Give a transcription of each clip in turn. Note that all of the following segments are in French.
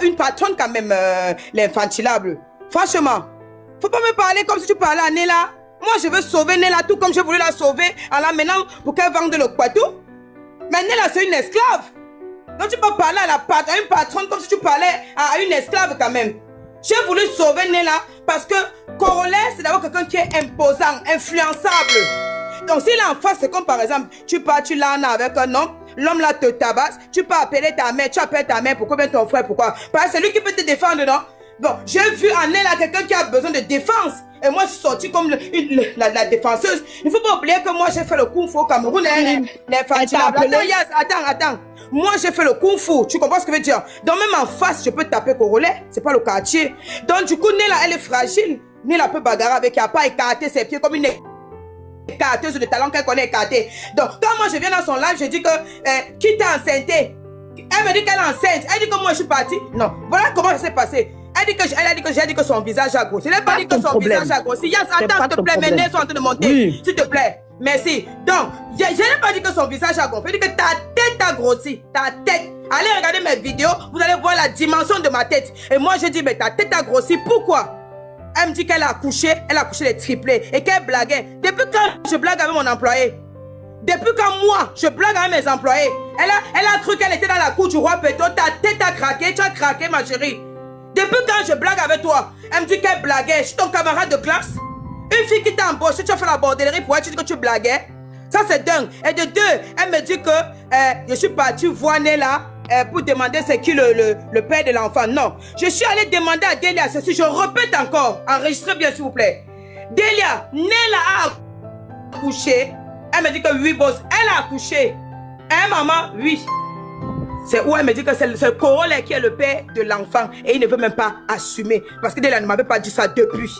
une patronne quand même, l'infantilable. Franchement, faut pas me parler comme si tu parlais à Nella. Moi, je veux sauver Nella tout comme j'ai voulu la sauver en la menant pour qu'elle vende le Kwatou. Mais Nella, c'est une esclave. Donc tu peux parler à une patronne comme si tu parlais à une esclave quand même. J'ai voulu sauver Nella parce que Corolet, c'est d'abord quelqu'un qui est imposant, influençable. Donc s'il est en face, c'est comme par exemple, tu pars, tu l'as avec un homme, l'homme là te tabasse, tu peux appeler ta mère, tu appelles ta mère, pourquoi bien ton frère, pourquoi? Parce que c'est lui qui peut te défendre, non? Bon, j'ai vu en Nella quelqu'un qui a besoin de défense. Et moi, je suis sortie comme la défenseuse. Il ne faut pas oublier que moi, j'ai fait le kung fu au Cameroun. Attends. Moi, j'ai fait le kung fu. Tu comprends ce que je veux dire? Donc, même en face, je peux taper Corolet. C'est pas le quartier. Donc, du coup, Nella, elle est fragile. Nella peut bagarrer avec. Elle n'a pas écarté ses pieds comme une écarteuse de talent qu'elle connaît écarter. Donc, quand moi, je viens dans son live, je dis que qui t'a enceinté? Elle me dit qu'elle est enceinte. Elle dit que moi, je suis partie. Non. Voilà comment ça s'est passé. Elle a dit que son visage a grossi. Elle n'a pas dit que son visage a grossi. Yes, attends, s'il te plaît, mes nez sont en train de monter. Oui. S'il te plaît. Merci. Donc, je n'ai pas dit que son visage a grossi. Elle dit que ta tête a grossi. Ta tête. Allez regarder mes vidéos. Vous allez voir la dimension de ma tête. Et moi, je dis, mais ta tête a grossi. Pourquoi? Elle me dit qu'elle a accouché les triplés. Et qu'elle blaguait. Depuis quand je blague avec mon employé? Depuis quand moi, je blague avec mes employés? Elle a cru qu'elle était dans la cour du roi Péto. Ta tête a craqué. Tu as craqué, ma chérie. Depuis quand je blague avec toi, elle me dit qu'elle blaguait. Je suis ton camarade de classe. Une fille qui t'a embauché, tu as fait la bordellerie pour elle, tu dis que tu blaguais. Ça, c'est dingue. Et de deux, elle me dit que je suis partie voir Nella pour demander c'est qui le père de l'enfant. Non. Je suis allée demander à Delia ceci. Je répète encore. Enregistrez bien, s'il vous plaît. Delia, Nella a accouché. Elle me dit que oui, boss. Elle a accouché. Hein, maman? Oui. C'est où elle me dit que c'est le Corolet qui est le père de l'enfant et il ne veut même pas assumer. Parce que Nella ne m'avait pas dit ça depuis.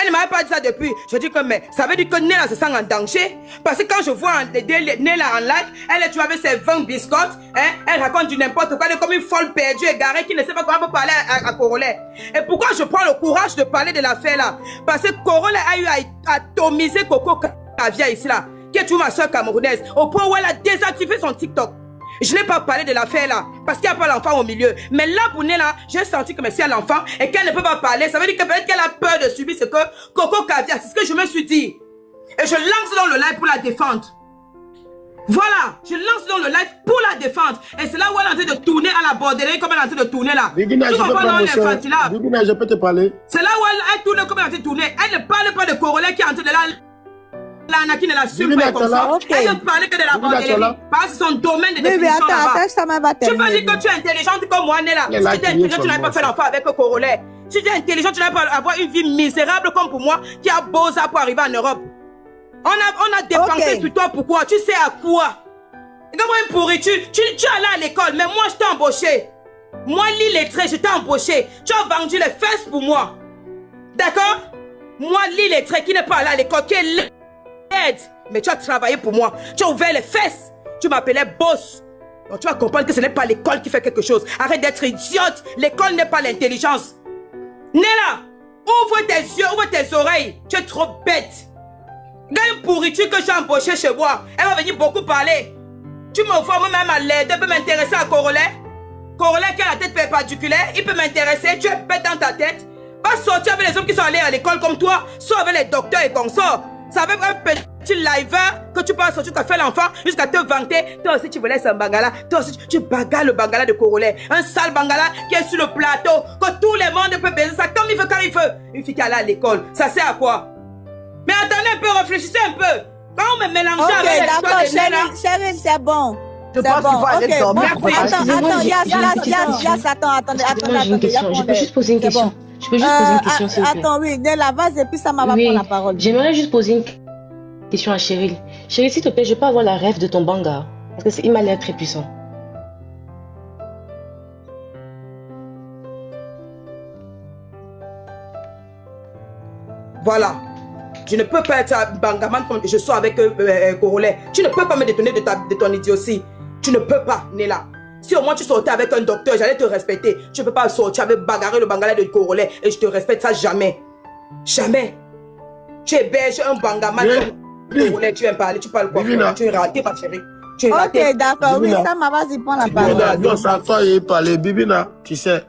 Elle ne m'avait pas dit ça depuis. Je dis que mais ça veut dire que Nella se sent en danger. Parce que quand je vois Nella en live, elle est toujours avec ses 20 biscottes. Hein, elle raconte du n'importe quoi. Elle est comme une folle perdue, égarée qui ne sait pas comment parler à Corolet. Et pourquoi je prends le courage de parler de l'affaire là? Parce que Corolet a eu à atomiser Coco Caviar ici là. Qui est toujours ma soeur camerounaise. Au point où elle a désactivé son TikTok. Je n'ai pas parlé de l'affaire là, parce qu'il n'y a pas l'enfant au milieu. Mais là, pour Nella, j'ai senti que si elle a l'enfant et qu'elle ne peut pas parler, ça veut dire que peut-être qu'elle a peur de subir ce que Coco Caviar, c'est ce que je me suis dit. Et je lance dans le live pour la défendre. Voilà, je lance dans le live pour la défendre. Et c'est là où elle est en train de tourner à la bordellerie comme elle est en train de tourner là. Bibina, je peux te parler. C'est là où elle tourne comme elle est en train de tourner. Elle ne parle pas de Corolet qui est en train de la qui ne l'assume pas comme ça. Elle ne parle que de la bordellerie. Parce que c'est son domaine de définition là-bas. Tu peux dire que tu es intelligente comme moi, Nella. Si tu es intelligente, tu n'avais pas fait l'enfant avec Corolet. Si tu es intelligente, tu n'avais pas avoir une vie misérable comme pour moi qui a beau ça pour arriver en Europe. On a dépensé sur toi pourquoi? Tu sais à quoi? Comme une pourriture. Tu es allé à l'école, mais moi je t'ai embauché. Moi, l'illettré, je t'ai embauché. Tu as vendu les fesses pour moi. D'accord? Moi, l'illettré qui n'est pas allé à l'école, qui est laide. Mais tu as travaillé pour moi. Tu as ouvert les fesses. Tu m'appelais boss. Donc tu vas comprendre que ce n'est pas l'école qui fait quelque chose. Arrête d'être idiote. L'école n'est pas l'intelligence. Nella, ouvre tes yeux, ouvre tes oreilles. Tu es trop bête. Regarde une pourriture que j'ai embauchée chez moi. Elle va venir beaucoup parler. Tu me vois moi-même à l'aide. Elle peut m'intéresser à Corolet. Corolet qui a la tête perpendiculaire. Il peut m'intéresser. Tu es bête dans ta tête. Va sortir avec les hommes qui sont allés à l'école comme toi. Sors avec les docteurs et consorts. Ça veut un petit liver que tu peux sortir, tu as fait l'enfant jusqu'à te vanter. Toi aussi, tu voulais un bangala. Toi aussi, tu bagarres le bangala de Corolet. Un sale bangala qui est sur le plateau. Que tout le monde peut baiser ça comme il veut, quand il veut. Une fille qui allait à l'école, ça sert à quoi? Mais attendez un peu, réfléchissez un peu. Quand on me mélange avec l'histoire de Nella. Chérie, c'est bon. Je pense qu'il faut aller dormir. Attendez. J'ai une question. Je peux juste poser une question. Je peux juste poser une question, s'il vous plaît. Attends, oui, Nella, vas-y, et puis ça m'a pris la parole. J'aimerais juste poser une question à Cheryl. Cheryl, s'il te plaît, je peux avoir la rêve de ton banga. Parce qu'il m'a l'air très puissant. Voilà. Je ne peux pas être un bangaman comme je suis avec Corolet. Tu ne peux pas me détourner de ton idiotie. Tu ne peux pas, Nella. Si au moins tu sortais avec un docteur, j'allais te respecter. Tu ne peux pas sortir avec bagarrer le bangala de Corolet et je te respecte ça jamais. Jamais. Tu héberges un bangaman comme Corolet, tu viens parler, tu parles quoi? Tu es raté, ma chérie. Tu es raté. Ok, d'accord, oui, Bibina. ça m'a vas-y, prends la Bibina, parole. non, ça toi et parler. Bibina, tu sais,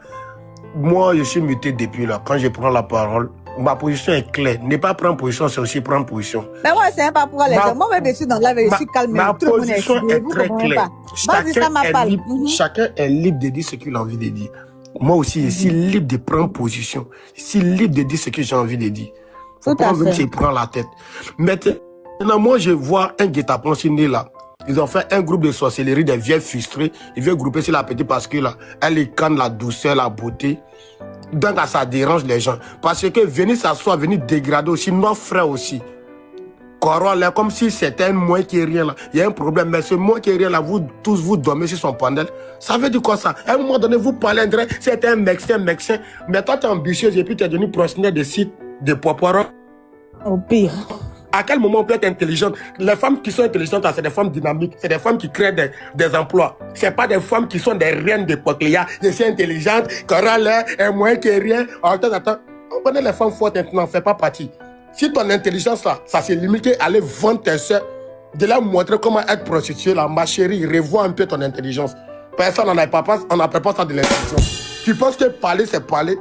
moi, je suis muté depuis là. Quand je prends la parole, ma position est claire. Ne pas prendre position, c'est aussi prendre position. Mais moi, c'est pas pour les gens. Moi, je suis dans la vie, je suis calme. Ma Tout le monde est position excité, est vous très comprenez claire. pas. Vas-y, ça m'a parlé. Chacun est libre de dire ce qu'il a envie de dire. Moi aussi, je suis libre de prendre position. Je suis libre de dire ce que j'ai envie de dire. Faut Tout à pas même fait. se prendre la tête. Maintenant, moi, je vois un guet-apens sur né là. Ils ont fait un groupe de sorcellerie des vieilles frustrées. Ils veulent grouper sur la petite parce que là, elle écane la douceur, la beauté. Donc, ça dérange les gens. Parce que venir s'asseoir, venir dégrader aussi, nos frères aussi. Coron, là, comme si c'était un moins qui est rien là. Il y a un problème, mais ce moins qui est rien là, vous tous vous dormez sur son panel. Ça veut dire quoi ça? À un moment donné, vous parlez, c'est un médecin. Mais toi, tu es ambitieuse et puis tu es devenu prostituée de sites de poireaux. Au pire. À quel moment on peut être intelligente? Les femmes qui sont intelligentes, c'est des femmes dynamiques, c'est des femmes qui créent des emplois. C'est pas des femmes qui sont des reines d'époque. Je suis intelligente, Coron, là, un moins qui est rien. Attends. On connaît les femmes fortes, tu n'en fais pas partie. Si ton intelligence là, ça s'est limité à aller vendre tes soeurs, de leur montrer comment être prostituée là, ma chérie, revois un peu ton intelligence. Personne n'en a pas ça de l'intelligence. Tu penses que parler c'est parler?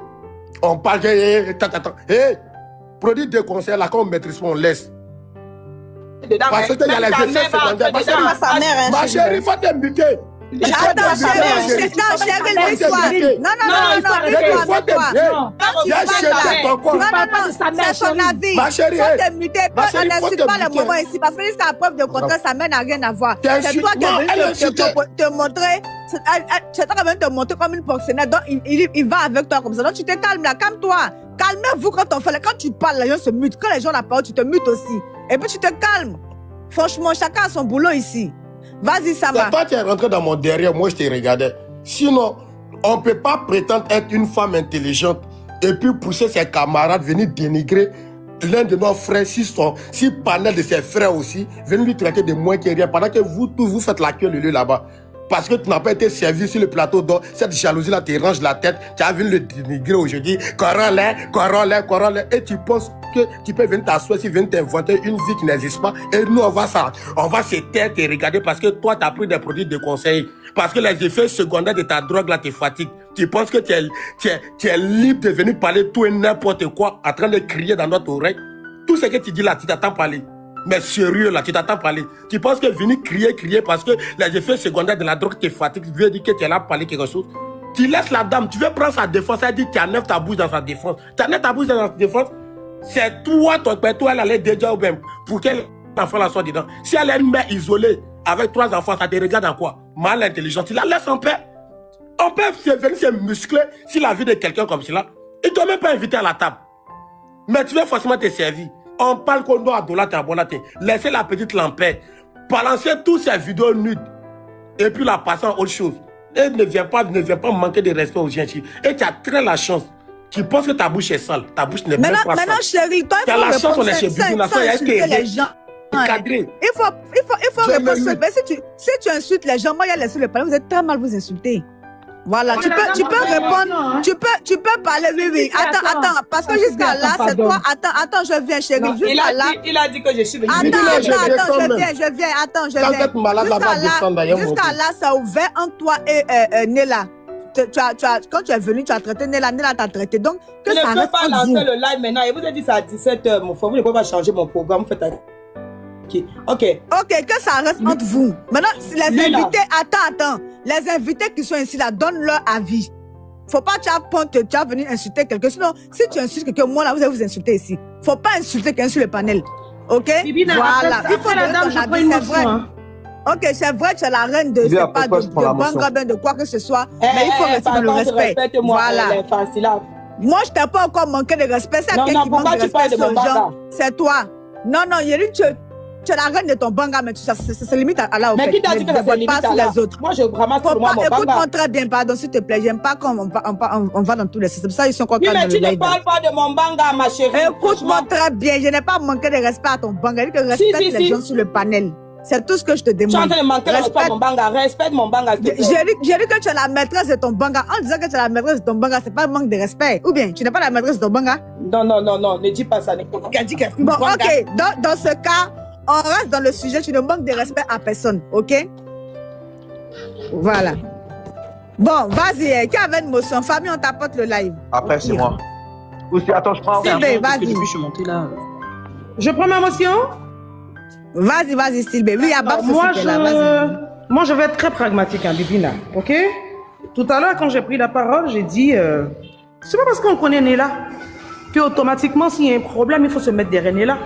On parle que, produit de conseil là, quand on maîtrise pas, on laisse. Parce qu'il y a les effets secondaires. Ma chérie, il faut te buter. Attends, chérie, laisse-toi. Non, c'est son avis. Ma chérie, faut te muter, on n'insulte pas le moment ici, parce que jusqu'à preuve de contraire, ça mène à rien à voir. C'est toi qui es venu te montrer, c'est toi qui es venu te montrer comme une fonctionnaire, donc il va avec toi comme ça. Donc tu te calmes là, calme-toi. Calmez-vous quand on fait, quand tu parles, les gens se mutent. Quand les gens ont la parole, tu te mutes aussi. Et puis tu te calmes. Franchement, chacun a son boulot ici. Vas-y, Sama. Toi, tu es rentré dans mon derrière, moi je te regardais. Sinon, on ne peut pas prétendre être une femme intelligente et puis pousser ses camarades, venir dénigrer l'un de nos frères, si panel de ses frères aussi, venir lui traiter de moins que rien, pendant que vous tous, vous faites la queue le lieu là-bas. Parce que tu n'as pas été servi sur le plateau, donc cette jalousie-là te range la tête, tu as vu le dénigrer aujourd'hui, Coron, et tu penses que tu peux venir t'asseoir, si venir t'inventer une vie qui n'existe pas, et nous on va se taire, te regarder parce que toi tu as pris des produits de conseil, parce que les effets secondaires de ta drogue là te fatiguent. Tu penses que tu es libre de venir parler tout et n'importe quoi, en train de crier dans notre oreille. Tout ce que tu dis là, tu t'attends parler. Mais sérieux là, tu t'attends parler. Tu penses que venir crier parce que les effets secondaires de la drogue te fatiguent, veut dire que tu es là pour parler quelque chose. Tu laisses la dame, tu veux prendre sa défense, elle dit que tu enlèves ta bouche dans sa défense. Tu enlèves ta bouche dans sa défense, c'est toi, ton père, toi, elle allait déjà au même pour qu'elle enfant la soit dedans. Si elle est une mère isolée avec 3 enfants, ça te regarde en quoi? Mal intelligente, tu la laisses en paix. On peut venir se muscler si la vie de quelqu'un comme cela. Il ne doit même pas inviter à la table. Mais tu veux forcément te servir. On parle qu'on doit abonner. Laissez la petite lampée. Balancez toutes ces vidéos nudes. Et puis la passer en autre chose. Et ne viens pas manquer de respect aux gens. Et tu as très la chance. Tu penses que ta bouche est sale. Ta bouche n'est même pas sale. Maintenant, chérie, toi, il faut la chance, on est chez Bibina. Ça, il y a les gens. Cadré. Il faut répondre. Si tu insultes les gens, moi, il y a laissé le palais. Vous êtes très mal vous insulter. Voilà, tu peux répondre, tu peux parler, oui. Attends, parce que jusqu'à là, c'est toi. Attends, je viens, chérie. Jusqu'à là. Il a dit que je suis venu. Attends, je viens. Jusqu'à là, ça a ouvert entre toi et Nella. Quand tu es venu, tu as traité Nella t'a traité. Donc, que ça reste entre vous. Je ne peux pas lancer le live maintenant. Et vous avez dit ça à 17h, mon frère. Vous ne pouvez pas changer mon programme. Faites Ok, que ça reste entre vous. Maintenant, les invités, attends. Les invités qui sont ici là, donne leur avis. Faut pas tu vas venir insulter quelqu'un. Sinon, si tu insultes quelqu'un, moi là, vous allez vous insulter ici. Faut pas insulter quelqu'un sur le panel. Ok? Bibina, voilà. Il faut donner ton avis, c'est vrai. Hein. Ok, c'est vrai que tu es la reine de Bangabin, de quoi que ce soit. Mais il faut rester dans le respect. Voilà. Moi, je t'ai pas encore manqué de respect. C'est quelqu'un qui manque de respect aux gens. C'est toi. Non, Yéri, tu es la reine de ton banga, mais ça se limite à là. Mais qui t'a dit que ça se limite à là? Les autres. Moi, je ramasse pour moi mon banga. Écoute-moi très bien, pardon, s'il te plaît. J'aime pas quand on va dans tous les systèmes. Ça, ils sont contents. Oui, mais tu ne parles pas de mon banga, ma chérie. Écoute-moi très bien. Je n'ai pas manqué de respect à ton banga. Je dis que respecte les gens sur le panel. C'est tout ce que je te demande. Tu es en train de manquer de respect à mon banga. Respecte mon banga. J'ai dit que tu es la maîtresse de ton banga. En disant que tu es la maîtresse de ton banga, c'est pas un manque de respect. Ou bien, tu n'es pas la maîtresse de ton banga? Non, ne dis pas ça. Bon, ok. Dans ce cas, on reste dans le sujet. Tu ne manques de respect à personne. Ok? Voilà. Bon, vas-y, qui avait une motion? Famille, on t'apporte le live. Après, c'est moi. Aussi, attends, je prends. Sylvain, vas-y. Je suis monté là. Je prends ma motion. Vas-y, Sylvain. Oui, il y a Babs moi, aussi là, vas-y. moi, je vais être très pragmatique, hein, Bibina. Ok? Tout à l'heure, quand j'ai pris la parole, j'ai dit c'est pas parce qu'on connaît Nella que automatiquement, s'il y a un problème, il faut se mettre derrière Nella.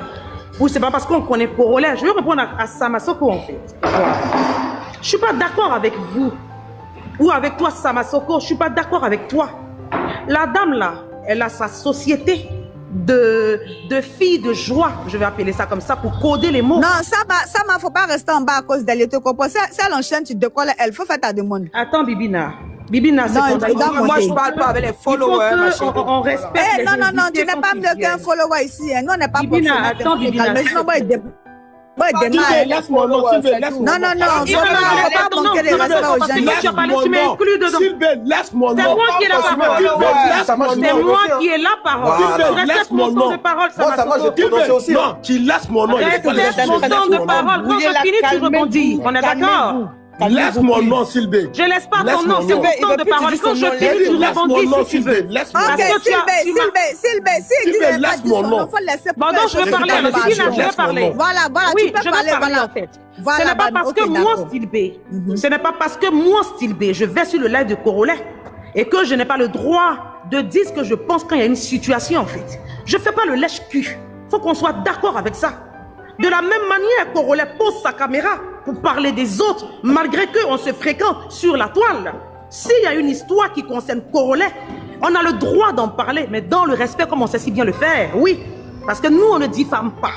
Ou c'est pas parce qu'on connaît Corolet. Je vais répondre à Samasoko, en fait. Je suis pas d'accord avec vous. Ou avec toi, Samasoko. Je suis pas d'accord avec toi. La dame, là, elle a sa société de filles de joie, je vais appeler ça comme ça, pour coder les mots. Non, ça ne faut pas rester en bas à cause d'elle. Tu comprends? Si elle enchaîne, tu décolles, elle faut faire ta demande. Attends, Bibina. Bibina, c'est moi, je parle pas avec les followers. On respecte. Non, tu n'es pas mieux qu'un follower ici. Nous, on n'est pas Bibina, attends, Bibina. Laisse mon nom, Sylvain, laisse mon nom. Non, il ne faut pas manquer les respects aux gens. Sylvain, laisse mon nom. C'est moi qui ai la parole. C'est moi qui ai la parole. Laisse mon nom. Non, tu laisses mon nom. Laisse mon temps de parole. Quand je finis, tu rebondis. On est d'accord? Laisse mon nom, Sylvain. Je laisse pas ton nom, c'est mon temps de parole. Quand je finis, tu rebondis si tu veux. Ok, Sylvain, Sylvain, laisse mon nom. Bon, donc je vais parler à Bibina, je vais parler. Voilà, oui, tu peux parler, en fait. Ce n'est pas parce que moi, Style B, ce n'est pas parce que moi, Style B, je vais sur le live de Corolet et que je n'ai pas le droit de dire ce que je pense quand il y a une situation, en fait. Je ne fais pas le lèche-cul. Il faut qu'on soit d'accord avec ça. De la même manière, Corolet pose sa caméra pour parler des autres, malgré qu'on se fréquente sur la toile. S'il y a une histoire qui concerne Corolet, on a le droit d'en parler, mais dans le respect, comme on sait si bien le faire, oui. Parce que nous, on ne diffame pas.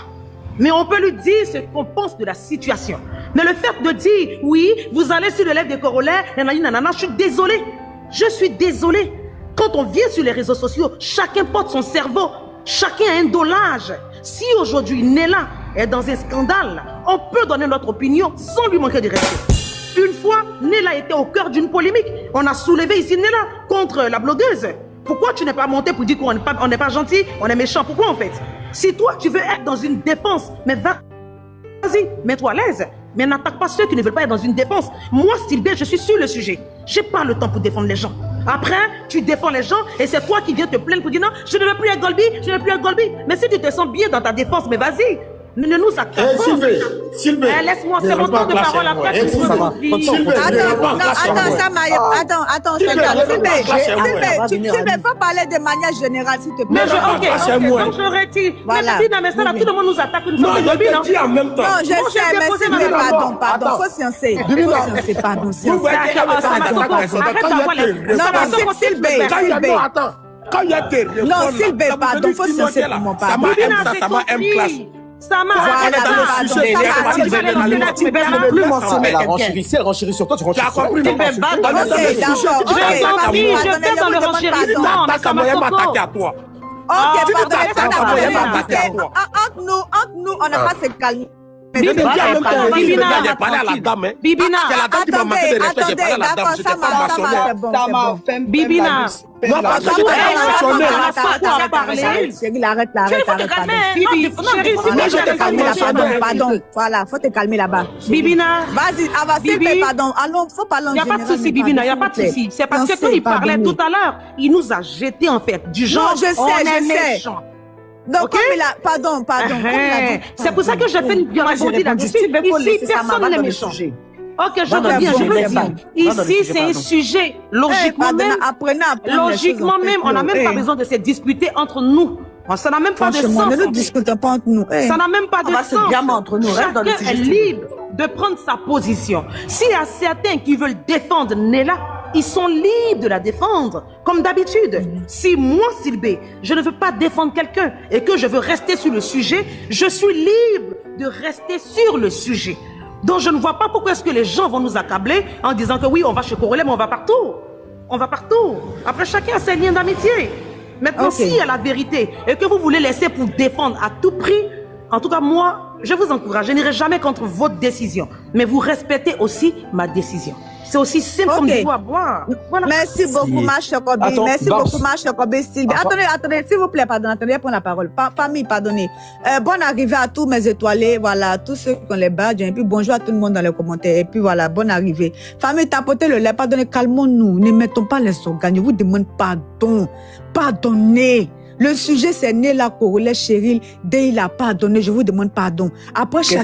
Mais on peut lui dire ce qu'on pense de la situation. Mais le fait de dire, oui, vous allez sur le live de Corolet, nanana, je suis désolé. Je suis désolé. Quand on vient sur les réseaux sociaux, chacun porte son cerveau. Chacun a un dolage. Si aujourd'hui Nella est dans un scandale, on peut donner notre opinion sans lui manquer de respect. Une fois, Nella était au cœur d'une polémique. On a soulevé ici Nella contre la blogueuse. Pourquoi tu n'es pas monté pour dire qu'on n'est pas gentil, on est méchant? Pourquoi en fait? Si toi tu veux être dans une défense, mais vas-y, mets-toi à l'aise. Mais n'attaque pas ceux qui ne veulent pas être dans une défense. Moi, Style B, je suis sur le sujet. J'ai pas le temps pour défendre les gens. Après, tu défends les gens et c'est toi qui viens te plaindre pour dire non, je ne veux plus être Golby, je ne veux plus être Golby. Mais si tu te sens bien dans ta défense, mais vas-y, ne nous accuse pas. Sylvain, laisse-moi, c'est mon temps de parole après. Attends, Sylvain, faut parler de manière générale, s'il te plaît. Mais donc je retire. Mais ça, là, tout le monde nous attaque une fois de Golby, non? en même temps. Non, je sais, mais Sylvain, pardon, faut sciencer. Pardon, sciencer. Quand il y a des réponses, non, Sylvain, pardon, faut sciencer pour mon pardon. Ça m'a un clash. Ça m'a Elle a renchéri sur toi, tu renchéris sur compris. Je vais dans le renchérissement. Ça m'a attaqué à toi. Ok, pardon, entre nous, on n'a pas se calmer. Bibina, j'ai parlé à la dame. Bibina, c'est la dame qui m'a manqué de respect. J'ai parlé à la dame. J'étais pas maçonnaire. Ça m'a fait Bibina. Non, parce que arrête. Pardon, voilà, faut te calmer là-bas. Bibina. Vas-y, avancez, pardon. Allons, faut parler en général. Il n'y a pas de souci, Bibina, il n'y a pas de souci. C'est parce que quand il parlait tout à l'heure, il nous a jeté en fait du genre. Je sais. Donc, comme il a, pardon. C'est pour ça que j'ai fait une rebondie là-dessus. Ici, personne n'est méchant. Ok, je reviens, je veux dire. Ici, c'est un sujet. Logiquement même, on n'a même pas besoin de se disputer entre nous. Ça n'a même pas de sens. Ne discutons pas entre nous. Ça n'a même pas de sens. Chacun est libre de prendre sa position. S'il y a certains qui veulent défendre Nella, ils sont libres de la défendre, comme d'habitude. Si moi, Sylvain, je ne veux pas défendre quelqu'un et que je veux rester sur le sujet, je suis libre de rester sur le sujet. Donc je ne vois pas pourquoi est-ce que les gens vont nous accabler en disant que oui, on va chez Corolet, mais on va partout. On va partout. Après, chacun a ses liens d'amitié. Maintenant, s'il y a la vérité et que vous voulez laisser pour défendre à tout prix, en tout cas, moi, je vous encourage. Je n'irai jamais contre votre décision. Mais vous respectez aussi ma décision. C'est aussi simple comme du à boire. Voilà. Merci beaucoup, ma chère Kobe. Merci beaucoup, ma chère Kobe Sylvie. Attendez, s'il vous plaît, pardon. Attendez, prendre la parole. Famille, pardonnez. Bonne arrivée à tous mes étoilés, voilà, tous ceux qui ont les badges. Et puis bonjour à tout le monde dans les commentaires. Et puis voilà, bonne arrivée. Famille, tapotez le lait, pardonnez, calmons-nous. Ne mettons pas les organes. Je vous demande pardon. Pardonnez. Le sujet, c'est Nella Korole, Cheryl. Dès il a pardonné, je vous demande pardon. Après, je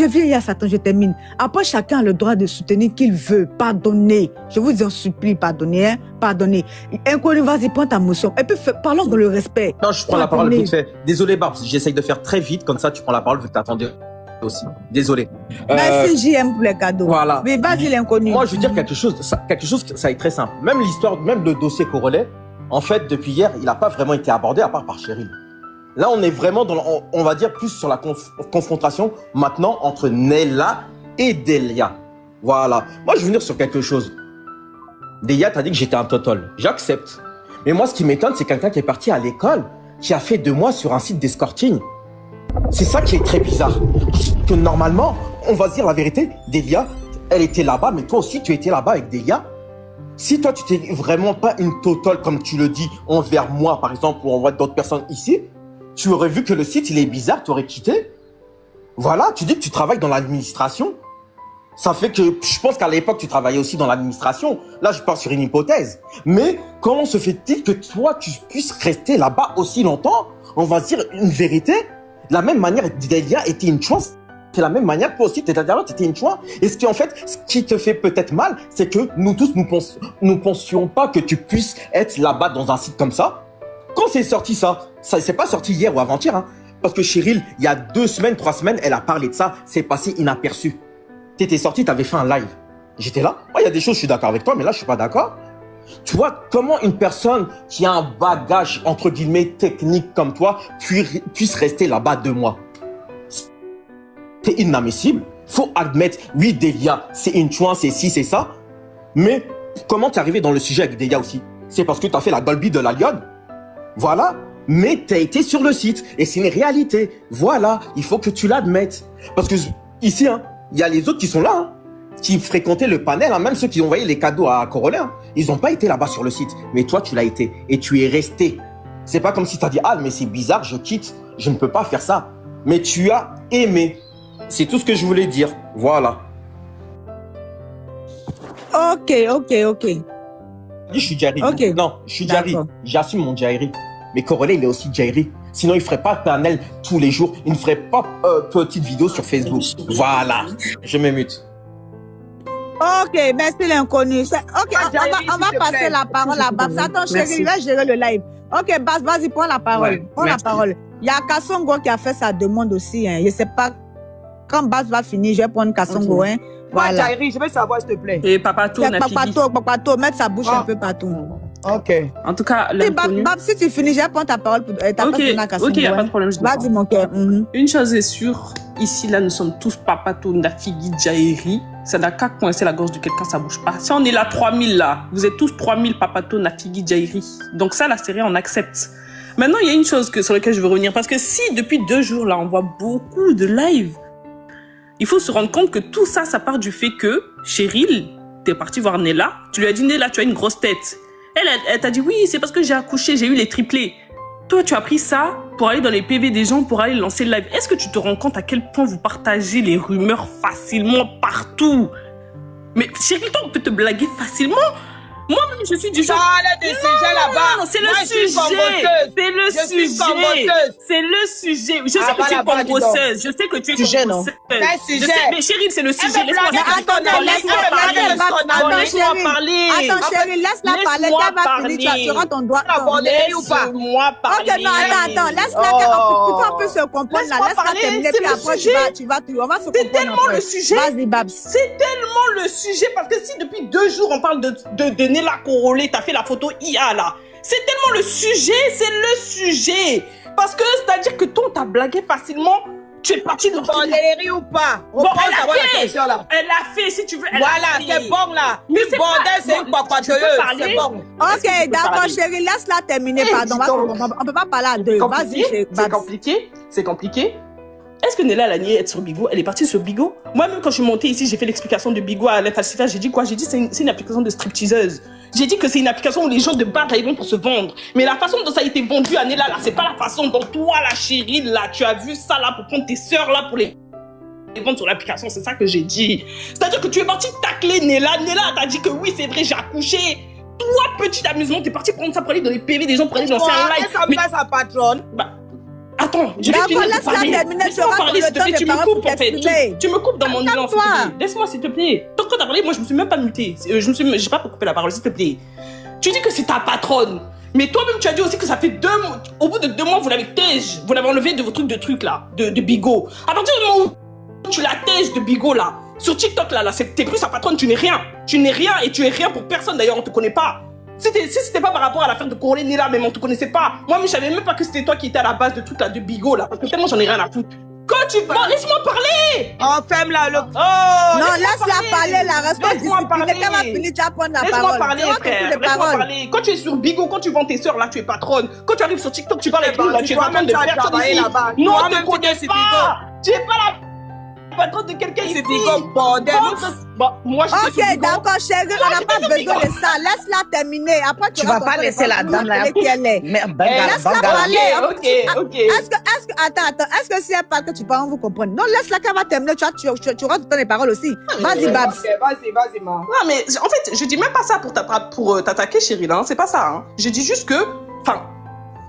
viens à Satan, je termine. Après, chacun a le droit de soutenir qu'il veut. Pardonnez. Je vous en supplie, pardonnez, hein. Pardonnez. Inconnu, vas-y, prends ta motion. Et puis, parlons dans le respect. Non, je prends la parole vite fait. Désolé, Barbs, j'essaye de faire très vite, comme ça, tu prends la parole, vu que t'attendais aussi. Désolé. Merci, JM, pour les cadeaux. Voilà. Mais vas-y, l'inconnu. Moi, je veux dire quelque chose, ça est très simple. Même l'histoire, même le dossier Korole, en fait, depuis hier, il n'a pas vraiment été abordé à part par Cheryl. Là, on est vraiment on va dire plus sur la confrontation maintenant entre Nella et Delia. Voilà. Moi, je veux venir sur quelque chose. Delia, t'as dit que j'étais un totol. J'accepte. Mais moi, ce qui m'étonne, c'est quelqu'un qui est parti à l'école, qui a fait 2 mois sur un site d'escorting. C'est ça qui est très bizarre. Parce que normalement, on va se dire la vérité, Delia, elle était là-bas, mais toi aussi, tu étais là-bas avec Delia. Si toi, tu t'es vraiment pas une totale, comme tu le dis, envers moi, par exemple, ou envers d'autres personnes ici, tu aurais vu que le site, il est bizarre, tu aurais quitté. Voilà, tu dis que tu travailles dans l'administration. Ça fait que, je pense qu'à l'époque, tu travaillais aussi dans l'administration. Là, je pars sur une hypothèse. Mais comment se fait-il que toi, tu puisses rester là-bas aussi longtemps? On va se dire une vérité. De la même manière, Delia était une chance. C'est la même manière, toi aussi, t'étais une chouin. Et ce qui te fait peut-être mal, c'est que nous tous, nous pensions pas que tu puisses être là-bas dans un site comme ça. Quand c'est sorti ça c'est pas sorti hier ou avant-hier, hein. Parce que Cheryl, il y a 2 semaines, 3 semaines, elle a parlé de ça, c'est passé inaperçu. T'étais sorti, t'avais fait un live. J'étais là. Moi, il y a des choses, je suis d'accord avec toi, mais là, je suis pas d'accord. Tu vois, comment une personne qui a un bagage, entre guillemets, technique comme toi, puisse rester là-bas 2 mois? C'est inadmissible. Faut admettre, oui, Delia, c'est une chouin, c'est ci, c'est ça. Mais comment t'es arrivé dans le sujet avec Delia aussi? C'est parce que t'as fait la Dolby de la Lyon. Voilà. Mais t'as été sur le site. Et c'est une réalité. Voilà. Il faut que tu l'admettes. Parce que ici, hein, il y a les autres qui sont là, hein, qui fréquentaient le panel, hein, même ceux qui ont envoyé les cadeaux à Korole, hein, ils n'ont pas été là-bas sur le site. Mais toi, tu l'as été. Et tu es resté. C'est pas comme si t'as dit, ah, mais c'est bizarre, je quitte. Je ne peux pas faire ça. Mais tu as aimé. C'est tout ce que je voulais dire. Voilà. Ok. Je suis Jerry. Okay. Non, je suis Jerry. J'assume mon Jerry. Mais Korole, il est aussi Jerry. Sinon, il ne ferait pas panel tous les jours. Il ne ferait pas petite vidéo sur Facebook. Voilà. Je me mute. Ok, merci l'inconnu. Ok, on va passer la parole à Babs. Attends, chérie, il va gérer le live. Ok, Babs, vas-y, prends la parole. Ouais, prends la parole. Il y a Kassongo qui a fait sa demande aussi. Hein. Je ne sais pas. Quand Babs va finir, je vais prendre Kassongo. Hein. Voilà. Jairi, je veux savoir, s'il te plaît. Et Papato, Papato, mettre sa bouche un peu partout. Ok. En tout cas, l'inconnu. Babs, si tu finis, je vais prendre ta parole pour ta Ok, il n'y a pas de problème. Vas-y, mon cœur. Une chose est sûre, ici, là, nous sommes tous Papato, Nafigi, Jairi. Ça n'a qu'à coincer la gorge de quelqu'un, ça bouge pas. Si on est là, 3000 là, vous êtes tous 3000 Papato, Nafigi, Jairi. Donc ça, la série, on accepte. Maintenant, il y a une chose sur laquelle je veux revenir. Parce que si, depuis 2 jours, là, on voit beaucoup de lives, il faut se rendre compte que tout ça, ça part du fait que Cheryl, t'es parti voir Nella, tu lui as dit, Nella, tu as une grosse tête. Elle t'a dit, oui, c'est parce que j'ai accouché, j'ai eu les triplés. Toi, tu as pris ça pour aller dans les PV des gens, pour aller lancer le live. Est-ce que tu te rends compte à quel point vous partagez les rumeurs facilement partout? Mais Cheryl, toi, on peut te blaguer facilement. Moi-même, je suis du genre... là-bas. Non, c'est le sujet. C'est le sujet. C'est le sujet. Je sais que tu es cambosseuse. Je sais que tu es cambosseuse. Mais Cheryl, c'est le sujet. Laisse-moi parler. Attends, Cheryl, laisse-la parler. Qu'elle va finir, tu auras ton doigt. Laisse-moi parler. Ok, non, attends. Laisse-la, on peut se comprendre là. Laisse-la terminer, puis après, tu vas, on va se comprendre. C'est tellement le sujet. Vas-y, Babs. C'est tellement le sujet, parce que si depuis 2 jours, on parle de Nella Korole, t'as fait la photo IA là. C'est tellement le sujet, c'est le sujet. Parce que c'est-à-dire que toi, t'as blagué facilement, tu es parti de... Bordélerie ou pas? Bon, elle a fait, si tu veux. Voilà, c'est bon là. Mais le bordel, c'est une papateuse, c'est bon. Ok, d'accord, chérie, laisse-la terminer, pardon. On peut pas parler à 2. Vas-y, c'est compliqué. Est-ce que Nella, elle a nié être sur Bigo? Elle est partie sur Bigo? Moi-même, quand je suis montée ici, j'ai fait l'explication de Bigo à l'infalsifier. J'ai dit quoi? J'ai dit c'est une application de stripteaseuse. J'ai dit que c'est une application où les gens de base, ils vont pour se vendre. Mais la façon dont ça a été vendu à Nella, là, c'est pas la façon dont toi, la chérie, là, tu as vu ça, là, pour prendre tes sœurs, là, pour les vendre sur l'application. C'est ça que j'ai dit. C'est-à-dire que tu es parti tacler Nella. Nella t'a dit que oui, c'est vrai, j'ai accouché. Toi, petit amusement, t'es parti prendre ça pour aller dans les PV des gens, pour aller lancer un live. Ça me passe sa patronne. Bah, attends, je vais finir de parler. Laisse-moi parler, s'il te plaît. Tu me coupes, en fait. Tu me coupes dans mon élan, s'il te plaît. Laisse-moi, s'il te plaît. Tant que t'as parlé, moi, je me suis même pas mutée. J'ai pas coupé la parole, s'il te plaît. Tu dis que c'est ta patronne. Mais toi-même, tu as dit aussi que ça fait 2 mois. Au bout de 2 mois, vous l'avez tège. Vous l'avez enlevé de vos trucs là, de Bigo. À partir du moment où tu la tèges de Bigo, là, sur TikTok, là, t'es plus sa patronne, tu n'es rien. Tu n'es rien et tu es rien pour personne. D'ailleurs, on te connaît pas. Si c'était pas par rapport à l'affaire de Corolé Nella, même on te connaissait pas. Moi, mais je savais même pas que c'était toi qui étais à la base de tout là, de Bigo, là. Parce que tellement j'en ai rien à foutre. Quand tu parles, laisse-moi parler! Oh, ferme-la, le... Oh, non, laisse-la parler, la responsabilité. Laisse-moi parler. Quand va finir, tu vas prendre la parole. Laisse-moi parler, frère. Laisse-moi parler. Quand tu es sur Bigo, quand tu vends tes sœurs, là, tu es patronne. Quand tu arrives sur TikTok, tu parles avec nous, là, tu es patronne de personne ici. Non, on te connaît pas. Tu es pas la patronne de quelqu'un ici. C'est Bigo, bordel. Moi, je suis Ok, d'accord, chérie, on n'a pas besoin de ça. Laisse-la terminer. Après, Tu vas pas laisser la dame là. Laisse-la Bangala. parler. Ok. Attends, est-ce que si elle parle que tu parles, on vous comprend? Non, laisse-la qu'elle va terminer. Tu rentres dans les paroles aussi. Vas-y, Babs. Vas-y, ma. Non, mais en fait, je dis même pas ça pour t'attaquer, chérie, là. C'est pas ça. Hein. Je dis juste que, enfin,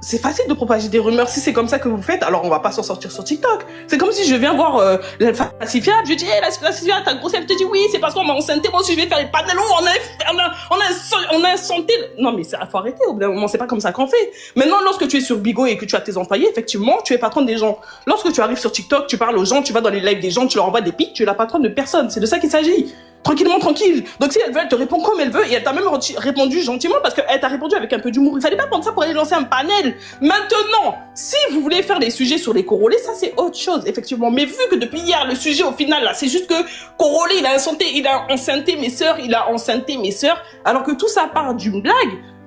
c'est facile de propager des rumeurs. Si c'est comme ça que vous faites, alors on va pas s'en sortir sur TikTok. C'est comme si je viens voir l'Alphacifiable, je dis, hey, l'Alphacifiable, t'as grossé, elle te dit oui, c'est parce qu'on m'a enceinté, moi aussi je vais faire les panels, on a santé. Non, mais faut arrêter, au bout d'un moment, c'est pas comme ça qu'on fait. Maintenant, lorsque tu es sur Bigo et que tu as tes employés, effectivement, tu es patronne des gens. Lorsque tu arrives sur TikTok, tu parles aux gens, tu vas dans les lives des gens, tu leur envoies des pics, tu es la patronne de personne. C'est de ça qu'il s'agit. Tranquillement, tranquille. Donc si elle veut, elle te répond comme elle veut et elle t'a même répondu gentiment parce qu'elle t'a répondu avec un peu d'humour. Il fallait pas prendre ça pour aller lancer un panel. Maintenant, si vous voulez faire des sujets sur les Corolés, ça c'est autre chose, effectivement. Mais vu que depuis hier, le sujet au final là, c'est juste que Corolé, il a enceinté mes sœurs, alors que tout ça part d'une blague.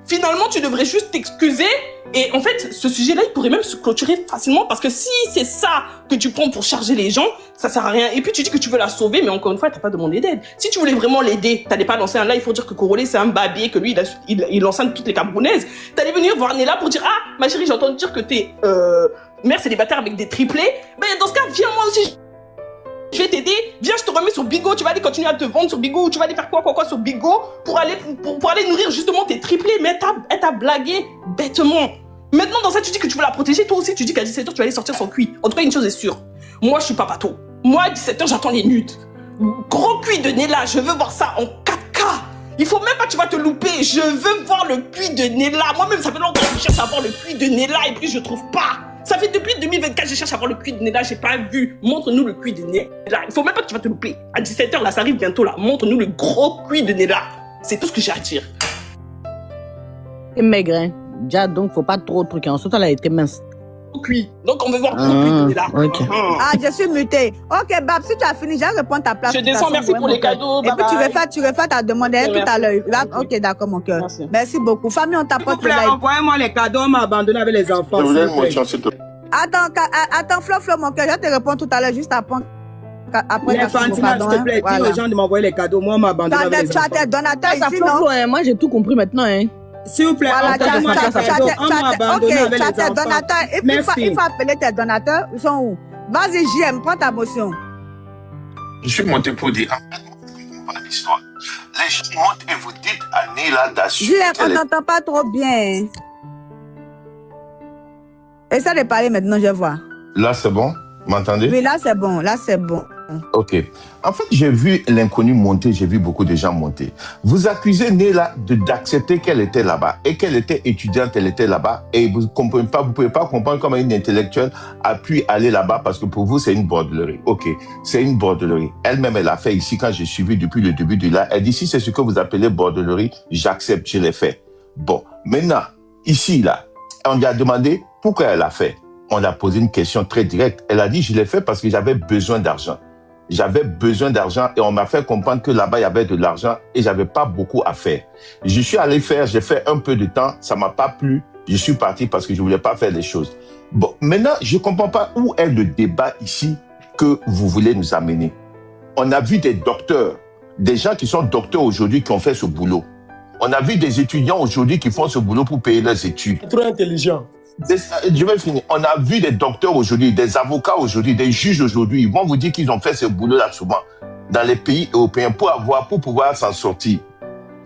Finalement, tu devrais juste t'excuser. Et en fait, ce sujet-là, il pourrait même se clôturer facilement parce que si c'est ça que tu prends pour charger les gens, ça sert à rien. Et puis tu dis que tu veux la sauver, mais encore une fois, t'as pas demandé d'aide. Si tu voulais vraiment l'aider, t'allais pas lancer un live pour dire que Corolé c'est un babier, que lui il enceinte toutes les Camerounaises. T'allais venir voir Nella pour dire ma chérie, j'ai entendu dire que t'es mère célibataire avec des triplés. Mais dans ce cas, viens moi aussi. Je vais t'aider, viens, je te remets sur Bigo, tu vas aller continuer à te vendre sur Bigo, tu vas aller faire quoi sur Bigo pour aller nourrir justement tes triplés, mais elle t'a blagué bêtement. Maintenant, dans ça, tu dis que tu veux la protéger, toi aussi, tu dis qu'à 17h, tu vas aller sortir son cuit. En tout cas, une chose est sûre, moi, je suis pas bateau. Moi, à 17h, j'attends les nudes. Gros cuit de Nella, je veux voir ça en 4K. Il faut même pas que tu vas te louper, je veux voir le cuit de Nella. Moi-même, ça fait longtemps que je cherche à voir le cuit de Nella et puis je trouve pas. Ça fait depuis 2024 je cherche à voir le cuit de Nella, j'ai pas vu. Montre-nous le cuit de Nella. Il faut même pas que tu vas te louper. À 17h, là, ça arrive bientôt, là. Montre-nous le gros cuit de Nella. C'est tout ce que j'ai à dire. T'es maigre, hein. Déjà, donc, faut pas trop de trucs. Ensuite, elle a été mince. Cuit. Donc, on veut voir le cuit de Nella. Ok. Je suis mutée. Ok, Babs, si tu as fini, j'ai reprendre ta place. Je descends, merci pour les cadeaux. Et puis, tu refais ta demande tout à l'heure. Ok, d'accord, mon cœur. Merci beaucoup. Famille, on t'apporte le live. Envoyez-moi les cadeaux, on m'a abandonné avec les enfants. Je vous donne mon chance, s'il te plaît. Attends, Flo, mon cœur, je te réponds tout à l'heure, juste après. Les Fantina, s'il te plaît, dis aux gens de m'envoyer les cadeaux. Moi, on m'a abandonné avec les enfants. Tu as tes donateurs ici, non? Moi, j'ai tout compris maintenant, hein. S'il vous plaît, envoyez-moi les cadeaux. On m'a abandonné avec les enfants. Tu as tes donateurs. Et puis, il faut appeler tes donateurs. Ils sont où? Vas-y, JM, prends ta motion. Je suis monté pour dire, en fait, je ne comprends pas l'histoire. Les gens montent et vous dites à Nella d'assurer. JM, on t'entend pas trop bien. Essaie de parler maintenant, je vois. Là, c'est bon? Vous m'entendez? Oui, là, c'est bon. Là, c'est bon. Ok. En fait, j'ai vu l'inconnu monter, j'ai vu beaucoup de gens monter. Vous accusez Nella d'accepter qu'elle était là-bas et qu'elle était étudiante, elle était là-bas et vous comprenez pas, vous pouvez pas comprendre comment une intellectuelle a pu aller là-bas parce que pour vous, c'est une bordellerie. Ok. C'est une bordellerie. Elle-même, elle a fait ici quand j'ai suivi depuis le début de là. Elle dit, si c'est ce que vous appelez bordellerie, j'accepte, je l'ai fait. Bon. Maintenant, ici, là, on lui a demandé pourquoi elle a fait. On lui a posé une question très directe. Elle a dit, je l'ai fait parce que j'avais besoin d'argent. J'avais besoin d'argent et on m'a fait comprendre que là-bas, il y avait de l'argent et j'avais pas beaucoup à faire. Je suis allé faire, j'ai fait un peu de temps, ça m'a pas plu. Je suis parti parce que je voulais pas faire les choses. Bon, maintenant, je comprends pas où est le débat ici que vous voulez nous amener. On a vu des docteurs, des gens qui sont docteurs aujourd'hui qui ont fait ce boulot. On a vu des étudiants aujourd'hui qui font ce boulot pour payer leurs études. Trop intelligent. Je vais finir. On a vu des docteurs aujourd'hui, des avocats aujourd'hui, des juges aujourd'hui. Ils vont vous dire qu'ils ont fait ce boulot-là souvent dans les pays européens pour pouvoir s'en sortir.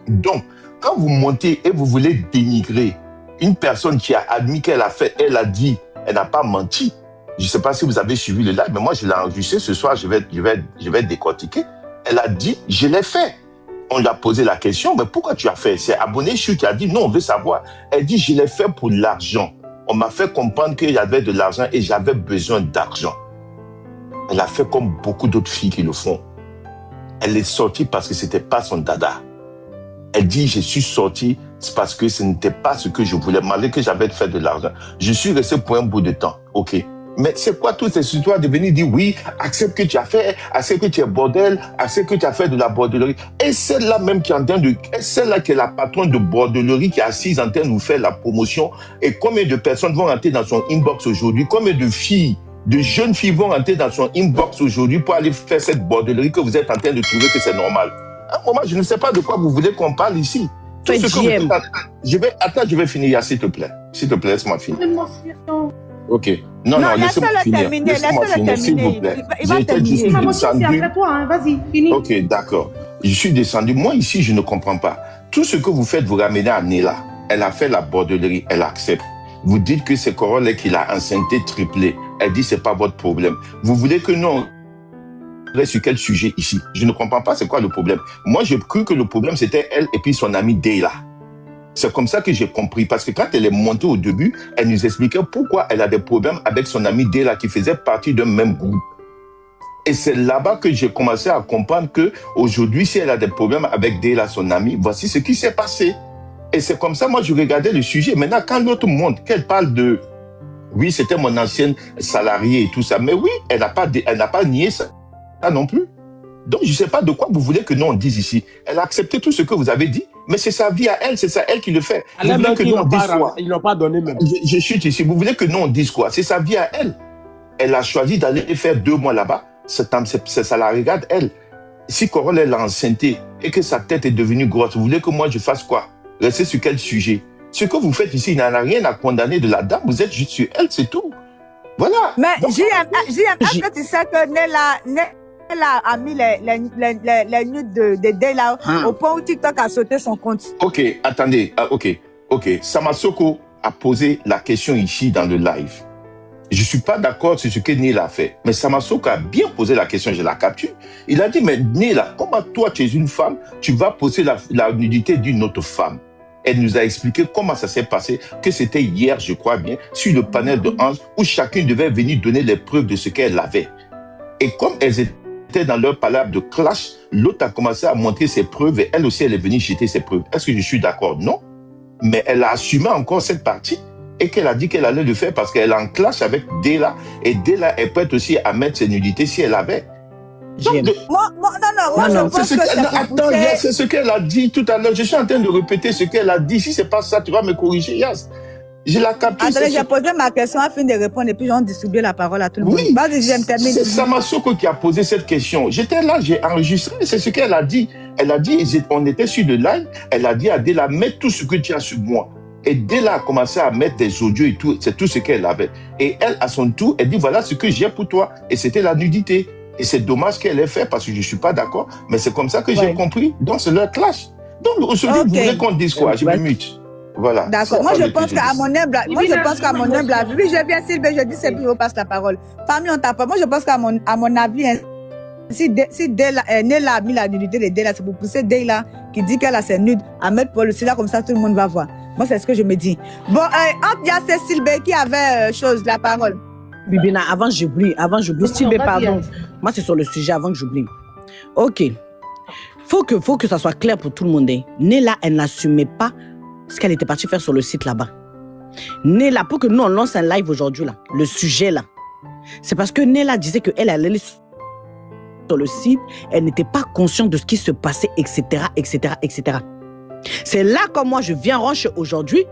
Donc, quand vous montez et vous voulez dénigrer une personne qui a admis qu'elle a fait, elle a dit, elle n'a pas menti. Je ne sais pas si vous avez suivi le live, mais moi je l'ai enregistré ce soir, je vais décortiquer. Elle a dit, je l'ai fait. On lui a posé la question, mais pourquoi tu as fait? C'est Abonné Chou qui a dit, non, on veut savoir. Elle dit, je l'ai fait pour l'argent. On m'a fait comprendre qu'il y avait de l'argent et j'avais besoin d'argent. Elle a fait comme beaucoup d'autres filles qui le font. Elle est sortie parce que c'était pas son dada. Elle dit, je suis sortie parce que ce n'était pas ce que je voulais, malgré que j'avais fait de l'argent. Je suis resté pour un bout de temps, ok. Mais c'est quoi toutes ces histoires de venir dire oui, accepte que tu as fait, accepte que tu es bordel, accepte que tu as fait de la bordellerie. Et celle-là même qui est en train de, celle-là qui est la patronne de bordellerie qui est assise en train de nous faire la promotion. Et combien de personnes vont rentrer dans son inbox aujourd'hui? Combien de filles, de jeunes filles vont rentrer dans son inbox aujourd'hui pour aller faire cette bordellerie que vous êtes en train de trouver que c'est normal? À un moment, je ne sais pas de quoi vous voulez qu'on parle ici. Tout ce que vous... je vais finir, s'il te plaît. S'il te plaît, laisse-moi finir. Ok. Non, laissez-moi finir. Laissez-moi finir, s'il vous plaît. Il va terminer. Maman, c'est après toi, hein. Vas-y, finis. Ok, d'accord. Je suis descendu. Moi, ici, je ne comprends pas. Tout ce que vous faites, vous ramenez à Nela. Elle a fait la bordellerie, elle accepte. Vous dites que c'est Corolle qui l'a enceinté triplé. Elle dit c'est pas votre problème. Vous voulez que nous, on reste sur quel sujet ici? Je ne comprends pas c'est quoi le problème. Moi, j'ai cru que le problème, c'était elle et puis son amie Deyla. C'est comme ça que j'ai compris. Parce que quand elle est montée au début, elle nous expliquait pourquoi elle a des problèmes avec son amie Deyla qui faisait partie d'un même groupe. Et c'est là-bas que j'ai commencé à comprendre que aujourd'hui, si elle a des problèmes avec Deyla, son amie, voici ce qui s'est passé. Et c'est comme ça, moi, je regardais le sujet. Maintenant, quand l'autre monte, qu'elle parle de oui, c'était mon ancienne salariée et tout ça. Mais oui, elle n'a pas nié ça non plus. Donc, je ne sais pas de quoi vous voulez que nous on dise ici. Elle a accepté tout ce que vous avez dit, mais c'est sa vie à elle, c'est ça elle qui le fait. Vous voulez que nous on dise quoi? Ils n'ont pas donné même. Je chute ici. Vous voulez que nous on dise quoi? C'est sa vie à elle. Elle a choisi d'aller faire 2 mois là-bas. Ça la regarde elle. Si Corolle est enceinté et que sa tête est devenue grosse, vous voulez que moi je fasse quoi? Rester sur quel sujet? Ce que vous faites ici, il n'y en a rien à condamner de la dame. Vous êtes juste sur elle, c'est tout. Voilà. Mais est-ce que tu sais que Nela a mis les nudes de Deyla au point où TikTok a sauté son compte? Ok, attendez. Ok. Samasoko a posé la question ici dans le live. Je ne suis pas d'accord sur ce que Nela a fait. Mais Samasoko a bien posé la question, je la capture. Il a dit, mais Nela, comment toi, tu es une femme, tu vas poser la nudité d'une autre femme? Elle nous a expliqué comment ça s'est passé, que c'était hier, je crois bien, sur le panel de Ange, où chacun devait venir donner les preuves de ce qu'elle avait. Et comme elles étaient dans leur palabre de clash, l'autre a commencé à montrer ses preuves et elle aussi, elle est venue jeter ses preuves. Est-ce que je suis d'accord? Non. Mais elle a assumé encore cette partie et qu'elle a dit qu'elle allait le faire parce qu'elle est en clash avec Deyla. Et Deyla est prête aussi à mettre ses nudités si elle avait. Moi, je pense que c'est ce qu'elle a dit tout à l'heure. Je suis en train de répéter ce qu'elle a dit. Si c'est pas ça, tu vas me corriger, Yas. Je la capte. Attendez, j'ai posé ma question afin de répondre et puis on distribue la parole à tout le monde. Oui, vas-y, j'aime terminer. C'est Samasoko qui a posé cette question. J'étais là, j'ai enregistré. C'est ce qu'elle a dit. Elle a dit, on était sur le live. Elle a dit à Deyla, mets tout ce que tu as sur moi. Et Deyla a commencé à mettre des audios et tout. C'est tout ce qu'elle avait. Et elle, à son tour, elle dit, voilà ce que j'ai pour toi. Et c'était la nudité. Et c'est dommage qu'elle ait fait parce que je ne suis pas d'accord, mais c'est comme ça que j'ai compris. Donc, c'est leur clash. Donc, aujourd'hui, vous voulez qu'on dise quoi? Je me mute. Voilà. D'accord. Moi, je pense qu'à mon humble avis, oui, je viens, Sylvain, je dis, c'est plus, on passe la parole. Famille, on tape pas. Moi, je pense qu'à mon avis, hein, si Nela a mis la nudité de Deyla, c'est pour pousser Deyla qui dit qu'elle a ses nudes à mettre pour le sida, comme ça, tout le monde va voir. Moi, c'est ce que je me dis. Bon, il y a Sylvain qui avait la parole. Bibina, avant j'oublie. Sylvie, pardon. Moi, c'est sur le sujet avant que j'oublie. Ok. Faut que ça soit clair pour tout le monde. Nela, elle n'assumait pas ce qu'elle était partie faire sur le site là-bas. Nela, pour que nous, on lance un live aujourd'hui, là, le sujet là, c'est parce que Nela disait qu'elle allait sur le site, elle n'était pas consciente de ce qui se passait, etc., etc., etc. C'est là que moi, je viens rancher aujourd'hui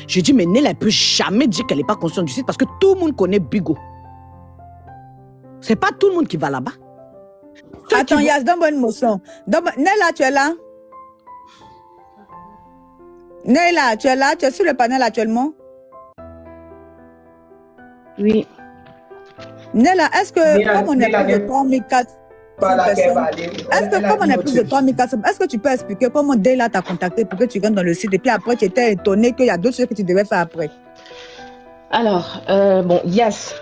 Je dis, mais Nella, elle peut jamais dire qu'elle n'est pas consciente du site parce que tout le monde connaît Bigo. C'est pas tout le monde qui va là-bas. Attends, Yas, donne-moi une motion. Nella, tu es là? Nella, tu es là? Tu es sur le panel actuellement? Oui. Nella, est-ce que comme on est plus de 3400 personnes, est-ce que comme on est plus de 3400, est-ce que tu peux expliquer comment Nella t'a contacté pour que tu viennes dans le site et puis après tu étais étonné qu'il y a d'autres choses que tu devais faire après? Alors, bon, Yas,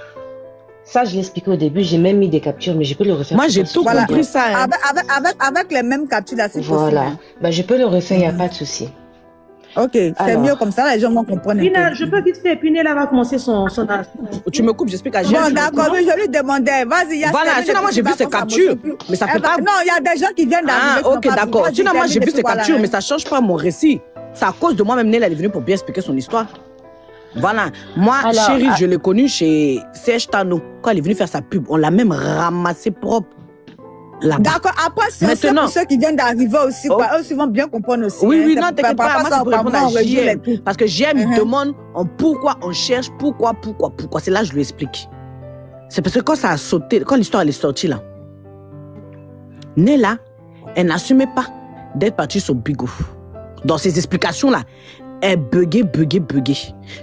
ça je l'ai expliqué au début, j'ai même mis des captures, mais je peux le refaire. Moi j'ai tout compris ça. Hein. Avec les mêmes captures là, c'est possible. Voilà, bah, je peux le refaire, il n'y a pas de souci. Ok, c'est mieux comme ça, les gens vont comprendre. Je peux vite faire, puis Nella va commencer son... Tu me coupes, j'explique à Gilles. Bon, d'accord, oui, je lui demandais, vas-y, Yas. Voilà, sinon moi j'ai vu ses captures, mais ça fait pas... Non, il y a des gens qui viennent d'arriver. Ah, ok, d'accord. Sinon moi j'ai vu ses captures, mais ça change pas mon récit. C'est à cause de moi-même, Nella, elle est venue pour bien expliquer son histoire. Voilà. Moi, Chérie, je l'ai connue chez Serge Tano. Quand elle est venue faire sa pub, on l'a même ramassée propre. D'accord. Après, c'est pour ceux qui viennent d'arriver aussi. Quoi. Eux aussi vont bien comprendre aussi. Oui, hein. oui, non, t'inquiète pas. Moi, c'est pour répondre à JM. tout. Parce que JM, il demande pourquoi on cherche, pourquoi. C'est là que je lui explique. C'est parce que quand ça a sauté, quand l'histoire elle est sortie là, Nella, elle n'assumait pas d'être partie sur Bigo. Dans ses explications là, elle buguait.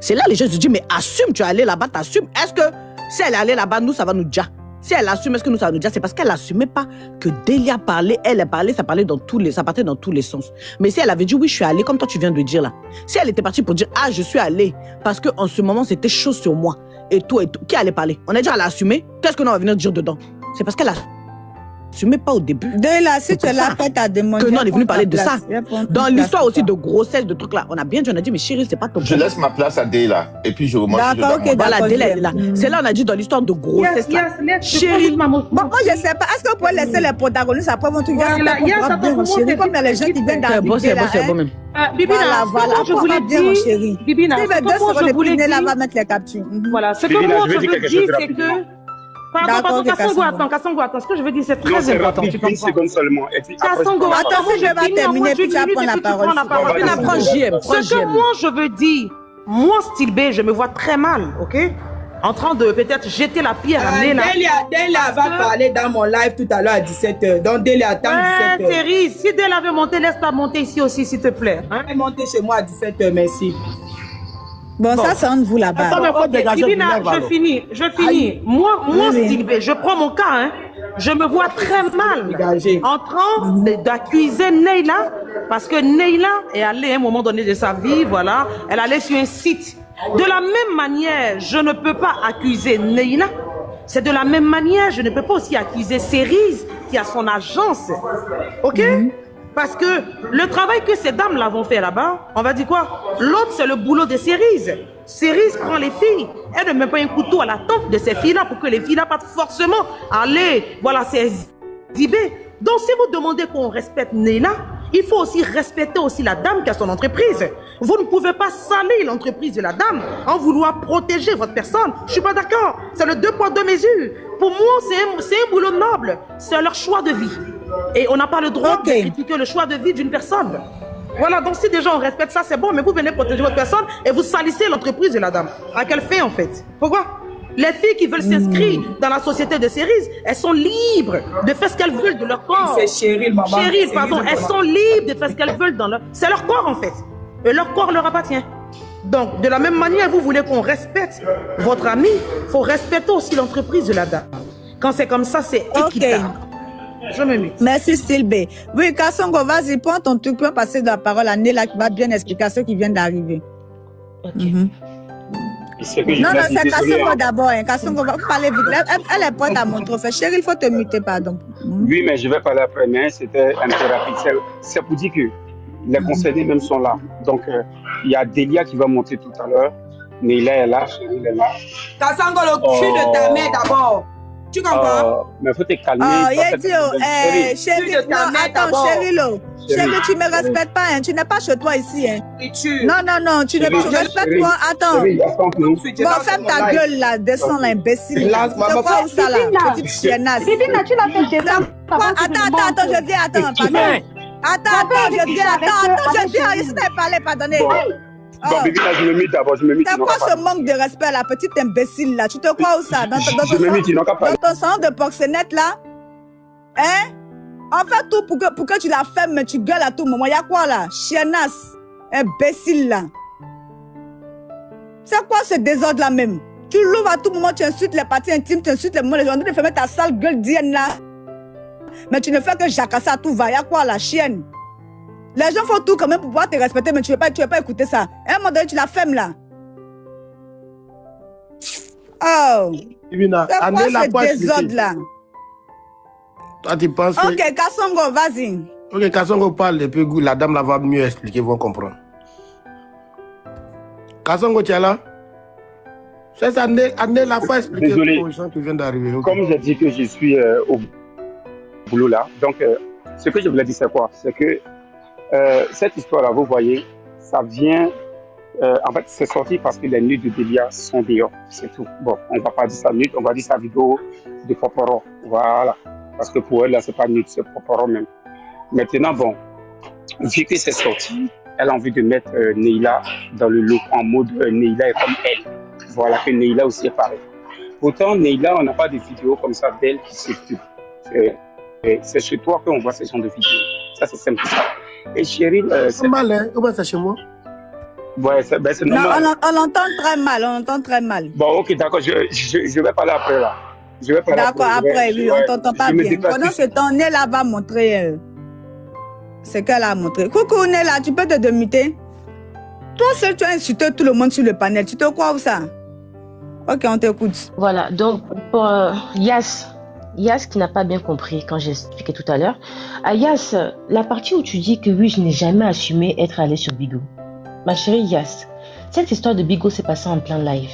C'est là les gens se disent, mais assume, tu es allé là-bas, t'assumes. Est-ce que si elle est allée là-bas, nous, ça va nous dire? Si elle assume, est-ce que nous, ça va nous dire? C'est parce qu'elle n'assumait pas que Delia parlait, elle parlait, ça partait dans tous les sens. Mais si elle avait dit, oui, je suis allée, comme toi, tu viens de dire là. Si elle était partie pour dire, ah, je suis allée, parce qu'en ce moment, c'était chaud sur moi, et tout, qui allait parler? On a dit, elle a assumé. Qu'est-ce que nous, on va venir dire dedans? C'est parce qu'elle a assumé pas au début. Delia, si tu es là, après, t'as demandé. Que non, on est venu parler de ça. Dans l'histoire aussi de grossesse, de trucs là, on a bien dit, on a dit, mais chérie, c'est pas ton Je laisse ma place à Delia, et puis je remonte. D'accord, ok, voilà, Delia est là. C'est là, on a dit, dans l'histoire de grossesse là. Chérie, bon, moi, je sais pas. Est-ce que vous pouvez laisser les protagonistes après mon truc? Comme il y a les gens qui viennent d'arriver là. C'est bon même. Bibina, voilà, je voulais dire, Bibina, comment je voulais dire, là va mettre les captures. Voilà, ce que moi je veux dire, c'est que, pardon, Kassongo, attends, ce que je veux dire, c'est très important, tu comprends. Une seconde seulement. Kassongo, attends, si je vais terminer, puis tu vas prendre la parole. Ce que moi je veux dire, moi, Style B, je me vois très mal, ok? En train de peut-être jeter la pierre à Nella. Delia va parler dans mon live tout à l'heure à 17h. Donc Delia attend 17h. Thérèse, si Delia veut monter, laisse-la monter ici aussi, s'il te plaît. Elle est montée chez moi à 17h, merci. Bon, ça, c'est entre vous là-bas. Je finis. Moi, Style B, je prends mon cas, hein. Je me vois très mal en train d'accuser Nella, parce que Nella est allée à un moment donné de sa vie, voilà, elle allait sur un site. De la même manière, je ne peux pas accuser Nella. C'est de la même manière, je ne peux pas aussi accuser Cerise qui a son agence. Ok? Parce que le travail que ces dames là vont faire là-bas, on va dire quoi? L'autre, c'est le boulot de Cerise. Cerise prend les filles. Elle ne met pas un couteau à la tempe de ces filles-là pour que les filles-là partent forcément aller, voilà, s'exhiber. Donc, si vous demandez qu'on respecte Nella, il faut aussi respecter aussi la dame qui a son entreprise. Vous ne pouvez pas salir l'entreprise de la dame en vouloir protéger votre personne. Je suis pas d'accord. C'est le 2 poids 2 mesures. Pour moi, c'est un boulot noble. C'est leur choix de vie. Et on n'a pas le droit de critiquer le choix de vie d'une personne. Voilà, donc si déjà on respecte ça, c'est bon, mais vous venez protéger votre personne et vous salissez l'entreprise de la dame. À quelle fin en fait? Pourquoi? Les filles qui veulent s'inscrire dans la société de Cerise, elles sont libres de faire ce qu'elles veulent de leur corps. C'est Cheryl, maman. Cheryl, pardon, elles sont libres de faire ce qu'elles veulent dans leur... C'est leur corps en fait. Et leur corps leur appartient. Donc, de la même manière, vous voulez qu'on respecte votre ami, il faut respecter aussi l'entreprise de la dame. Quand c'est comme ça, c'est équitable. Je me mute. Merci Sylvie. Oui, Kassongo, vas-y, prends ton truc, puis on va passer de la parole à Nella qui va bien expliquer à ceux qui viennent d'arriver. Ok. Non, c'est Kassongo d'abord. Hein. Kassongo, vous parlez vite. Elle est prête à mon trophée. Chérie, il faut te muter, pardon. Oui, mais je vais parler après, mais c'était un peu rapide. C'est pour dire que les concernés même sont là. Donc, il y a Delia qui va monter tout à l'heure. Nella est là, Cheryl est là. Kassongo, le cul de ta mère d'abord. Tu comprends? Mais il faut te calmer. Chérie, non, attends, Chérie, tu ne me respectes pas, hein. Tu n'es pas chez toi ici, hein. Non, tu ne me respectes pas. Attends. Bon, ferme ta gueule là, descends l'imbécile. C'est quoi ça là, petite chiennasse? Bibina, tu l'as fait déjà. Attends, je viens, attends, je viens, je viens, je suis pas parler, pardonnez. Bon, bébé, là, je me mute d'abord, je me mute. C'est quoi ce manque de respect, la petite imbécile là? Tu te crois où ça? Dans ton salon de proxénète là? Hein? En fait tout pour que tu la fermes, mais tu gueules à tout moment. Y'a quoi là? Chiennasse, imbécile là. C'est quoi ce désordre là même? Tu l'ouvres à tout moment, tu insultes les parties intimes, tu insultes les moments, les gens de fermer ta sale gueule dienne là. Mais tu ne fais que jacasser à tout va. Y'a quoi la chienne? Les gens font tout quand même pour pouvoir te respecter, mais tu veux pas écouter ça. À un moment donné, tu la fermes là. Oh. C'est quoi ce désordre là? Toi, tu penses Ok, Kassongo, vas-y. Ok, Kassongo parle et puis la dame là va mieux expliquer, ils vont comprendre. Kassongo, tu es là? C'est ça, Anne la fois expliquer Désolé. aux gens qui viennent d'arriver. Okay. Comme j'ai dit que je suis au boulot là, donc ce que je voulais dire c'est quoi? C'est que cette histoire là, vous voyez, ça vient, en fait c'est sorti parce que les nudes de Delia sont dehors, c'est tout. Bon, on va pas dire ça nude, on va dire ça vidéo de Poporo, voilà. Parce que pour elle là, c'est pas nude, c'est Poporo même. Maintenant, bon, vu que c'est sorti, elle a envie de mettre Neila dans le look, en mode Neila est comme elle. Voilà, que Neila aussi est pareil. Pourtant, Neila, on n'a pas de vidéos comme ça d'elle qui s'occupe. C'est chez toi qu'on voit ce genre de vidéos. Ça, c'est simple. Et Cheryl... c'est mal, hein? Comment ça chez moi? Ouais, c'est normal. Non, on entend très mal, on entend très mal. Bon, ok, d'accord, je vais parler après, là. D'accord, après, oui, on t'entend pas bien. Pendant ce temps, Neila va montrer ce qu'elle a montré. Coucou, Neila, tu peux te démuter? Toi seul, tu as insulté tout le monde sur le panel. Tu te crois où ça? Ok, on t'écoute. Voilà, donc pour Yas qui n'a pas bien compris quand j'ai expliqué tout à l'heure. Yas, la partie où tu dis que oui, je n'ai jamais assumé être allée sur Bigo. Ma chérie Yas, cette histoire de Bigo s'est passée en plein live.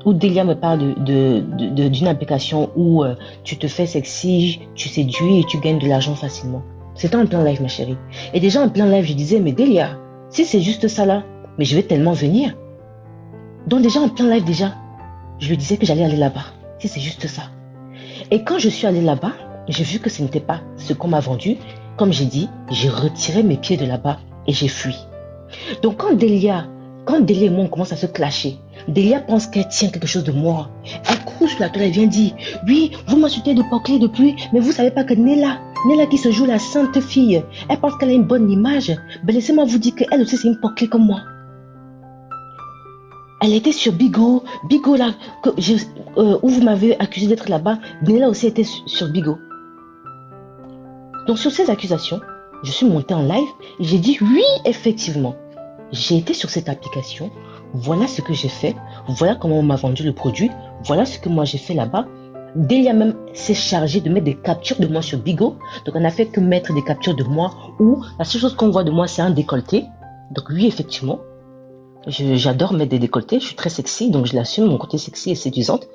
Où Delia me parle d'une application où tu te fais sexy, tu séduis et tu gagnes de l'argent facilement. C'était en plein live, ma chérie. Et déjà en plein live, je disais, mais Delia, si c'est juste ça là, mais je vais tellement venir. Donc déjà en plein live déjà, je lui disais que j'allais aller là-bas, si c'est juste ça. Et quand je suis allée là-bas, j'ai vu que ce n'était pas ce qu'on m'a vendu. Comme j'ai dit, j'ai retiré mes pieds de là-bas et j'ai fui. Donc quand Delia et moi on commence à se clasher, Delia pense qu'elle tient quelque chose de moi. Elle court sur la toile, elle vient dire, oui, vous m'insultez de Poclé depuis, mais vous savez pas que Neila qui se joue la sainte fille, elle pense qu'elle a une bonne image. Ben laissez-moi vous dire qu'elle aussi c'est une Poclé comme moi. Elle était sur Bigo là, où vous m'avez accusé d'être là-bas, Neila aussi était sur Bigo. Donc sur ces accusations, je suis montée en live et j'ai dit oui, effectivement, j'ai été sur cette application, voilà ce que j'ai fait, voilà comment on m'a vendu le produit, voilà ce que moi j'ai fait là-bas. Delia même s'est chargée de mettre des captures de moi sur Bigo, donc on n'a fait que mettre des captures de moi où la seule chose qu'on voit de moi c'est un décolleté. Donc oui, effectivement, j'adore mettre des décolletés, je suis très sexy, donc je l'assume, mon côté sexy et séduisante.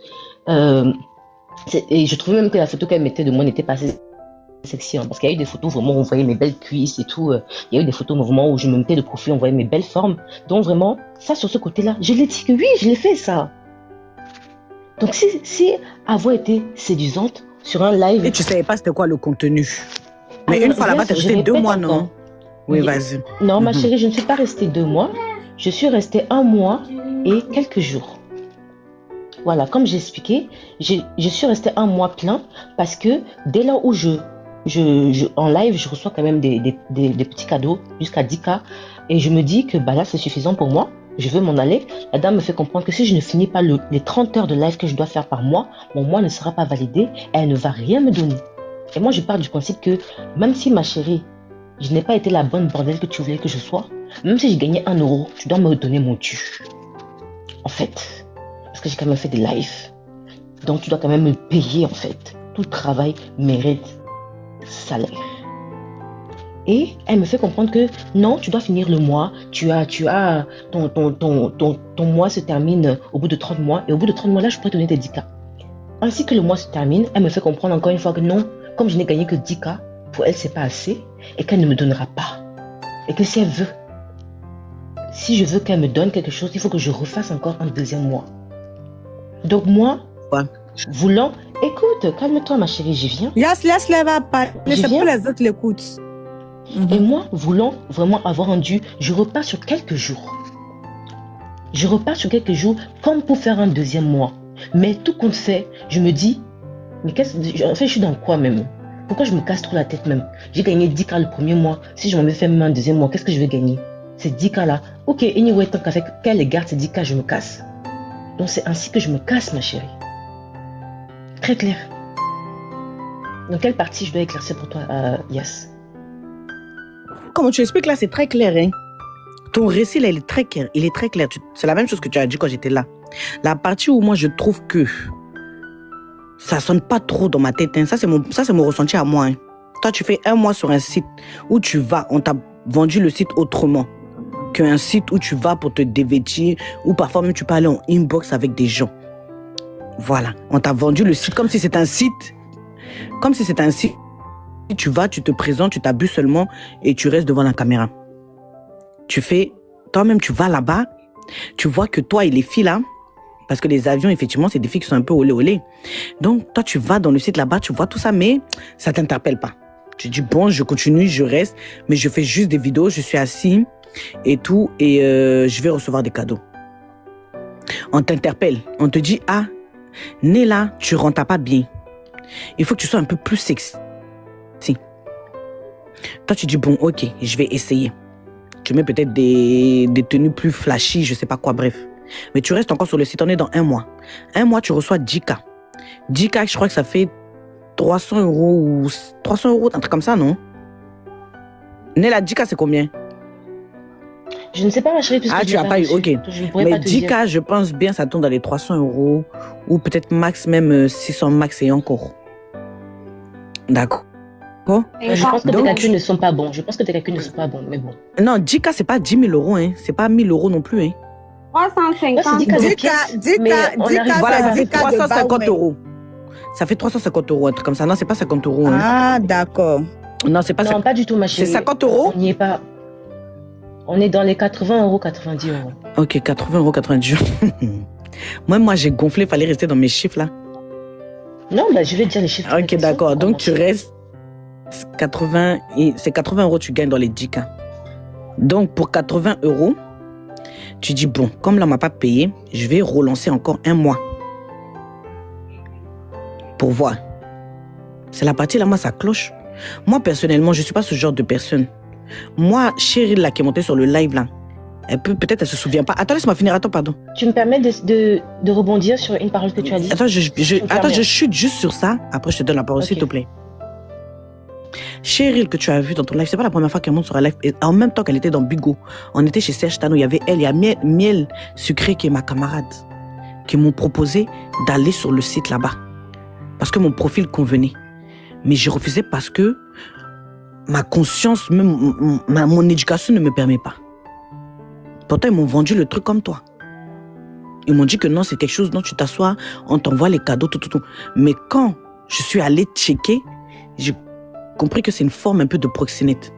Et je trouvais même que la photo qu'elle mettait de moi n'était pas assez sexy, hein, parce qu'il y a eu des photos vraiment où on voyait mes belles cuisses et tout. Il y a eu des photos vraiment où je me mettais de profil, on voyait mes belles formes. Donc vraiment, ça sur ce côté-là, je l'ai dit que oui, je l'ai fait ça. Donc si avoir été séduisante sur un live... Et tu savais pas c'était quoi le contenu. Mais une fois là-bas, tu es resté 2 mois, non? Oui, vas-y. Non, ma chérie, je ne suis pas restée 2 mois. Je suis restée 1 mois et quelques jours. Voilà, comme j'ai expliqué, je suis restée 1 mois plein parce que dès lors où en live, je reçois quand même des petits cadeaux jusqu'à 10K et je me dis que bah là, c'est suffisant pour moi. Je veux m'en aller. La dame me fait comprendre que si je ne finis pas les 30 heures de live que je dois faire par mois, mon mois ne sera pas validé et elle ne va rien me donner. Et moi, je pars du principe que même si ma chérie, je n'ai pas été la bonne bordelle que tu voulais que je sois, même si j'ai gagné 1 euro, tu dois me donner mon dû. En fait, parce que j'ai quand même fait des lives. Donc tu dois quand même me payer en fait. Tout travail mérite salaire. Et elle me fait comprendre que non, tu dois finir le mois. Ton mois se termine au bout de 30 mois. Et au bout de 30 mois là, je pourrais te donner des 10K. Ainsi que le mois se termine, elle me fait comprendre encore une fois que non, comme je n'ai gagné que 10K, pour elle c'est pas assez. Et qu'elle ne me donnera pas. Et que si elle veut, si je veux qu'elle me donne quelque chose, il faut que je refasse encore un 2e mois. Donc moi, voulant... Écoute, calme-toi ma chérie, j'y viens. Laisse-la va parler, c'est pour les autres l'écoutent. Et moi, voulant vraiment avoir un dû, je repars sur quelques jours. Je repars sur quelques jours comme pour faire un deuxième mois. Mais tout compte fait, je me dis, mais en fait, je suis dans quoi même? Pourquoi je me casse trop la tête même? J'ai gagné 10K le premier mois. Si je m'en vais faire même un deuxième mois, qu'est-ce que je vais gagner? Ces 10K là. Ok, anyway, tant qu'elle les garde ces 10K, je me casse. Donc c'est ainsi que je me casse, ma chérie. Très clair. Dans quelle partie je dois éclaircir pour toi, Yas? Comme tu expliques là, c'est très clair, hein. Ton récit là, il est très clair. Il est très clair. C'est la même chose que tu as dit quand j'étais là. La partie où moi je trouve que ça sonne pas trop dans ma tête, hein. Ça c'est mon ressenti à moi, hein. Toi tu fais un mois sur un site où tu vas, on t'a vendu le site autrement qu'un site où tu vas pour te dévêtir, ou parfois même tu peux aller en inbox avec des gens. Voilà, on t'a vendu le site comme si c'est un site. Comme si c'est un site. Tu vas, tu te présentes, tu t'abuses seulement et tu restes devant la caméra. Tu fais, toi-même tu vas là-bas, tu vois que toi et les filles là, parce que les avions effectivement c'est des filles qui sont un peu olé olé. Donc toi tu vas dans le site là-bas, tu vois tout ça, mais ça t'interpelle pas. Tu dis bon, je continue, je reste, mais je fais juste des vidéos, je suis assis et tout, et je vais recevoir des cadeaux. On t'interpelle, on te dit ah, Nella, tu rentres pas bien. Il faut que tu sois un peu plus sexy. Toi tu dis bon, ok, je vais essayer. Tu mets peut-être des tenues plus flashy, je sais pas quoi, bref. Mais tu restes encore sur le site, on est dans un mois. Un mois, tu reçois 10K. 10K, je crois que ça fait 300 euros ou 300 euros, un truc comme ça, non? Nella, 10K, c'est combien? Je ne sais pas, ma chérie. Ah, tu n'as pas eu, ok. Mais 10K, je pense bien, ça tourne dans les 300 euros ou peut-être max, même 600 max et encore. D'accord. Je pense que tes calculs ne sont pas bons. Mais bon. Non, 10K, c'est pas 10 000 euros, hein. C'est pas 1000 euros non plus, hein. 350. 10K, voilà, ça fait 350 euros. Ça fait 350 euros, un truc comme ça. Non, c'est pas 50 euros. Hein. Ah, d'accord. Non, c'est pas non, pas du tout, ma chérie. C'est 50 euros? On n'y est pas. On est dans les 80 euros, 90 euros. Ok, 80 euros, 90 euros. Moi, j'ai gonflé, il fallait rester dans mes chiffres, là. Non, bah, je vais te dire les chiffres. Ok, d'accord. Donc, tu restes 80, c'est 80 euros tu gagnes dans les 10K. Donc, pour 80 euros, tu dis, bon, comme là, on m'a pas payé, je vais relancer encore un mois. Pour voir. C'est la partie là, moi, ça cloche. Moi, personnellement, je suis pas ce genre de personne. Moi, chérie, là, qui est montée sur le live, là, peut-être elle se souvient pas. Attends, laisse-moi finir. Attends, pardon. Tu me permets de rebondir sur une parole que tu as dit? Attends, je chute juste sur ça. Après, je te donne la parole, s'il te plaît. Cheryl, que tu as vu dans ton live, c'est pas la première fois qu'elle monte sur un live. Et en même temps qu'elle était dans Bigo, on était chez Serge Tano, il y avait elle, il y a Miel Sucré qui est ma camarade, qui m'ont proposé d'aller sur le site là-bas. Parce que mon profil convenait. Mais j'ai refusé parce que ma conscience, même mon éducation ne me permet pas. Pourtant, ils m'ont vendu le truc comme toi. Ils m'ont dit que non, c'est quelque chose dont tu t'assois, on t'envoie les cadeaux, tout. Mais quand je suis allée checker, j'ai compris que c'est une forme un peu de proxénète.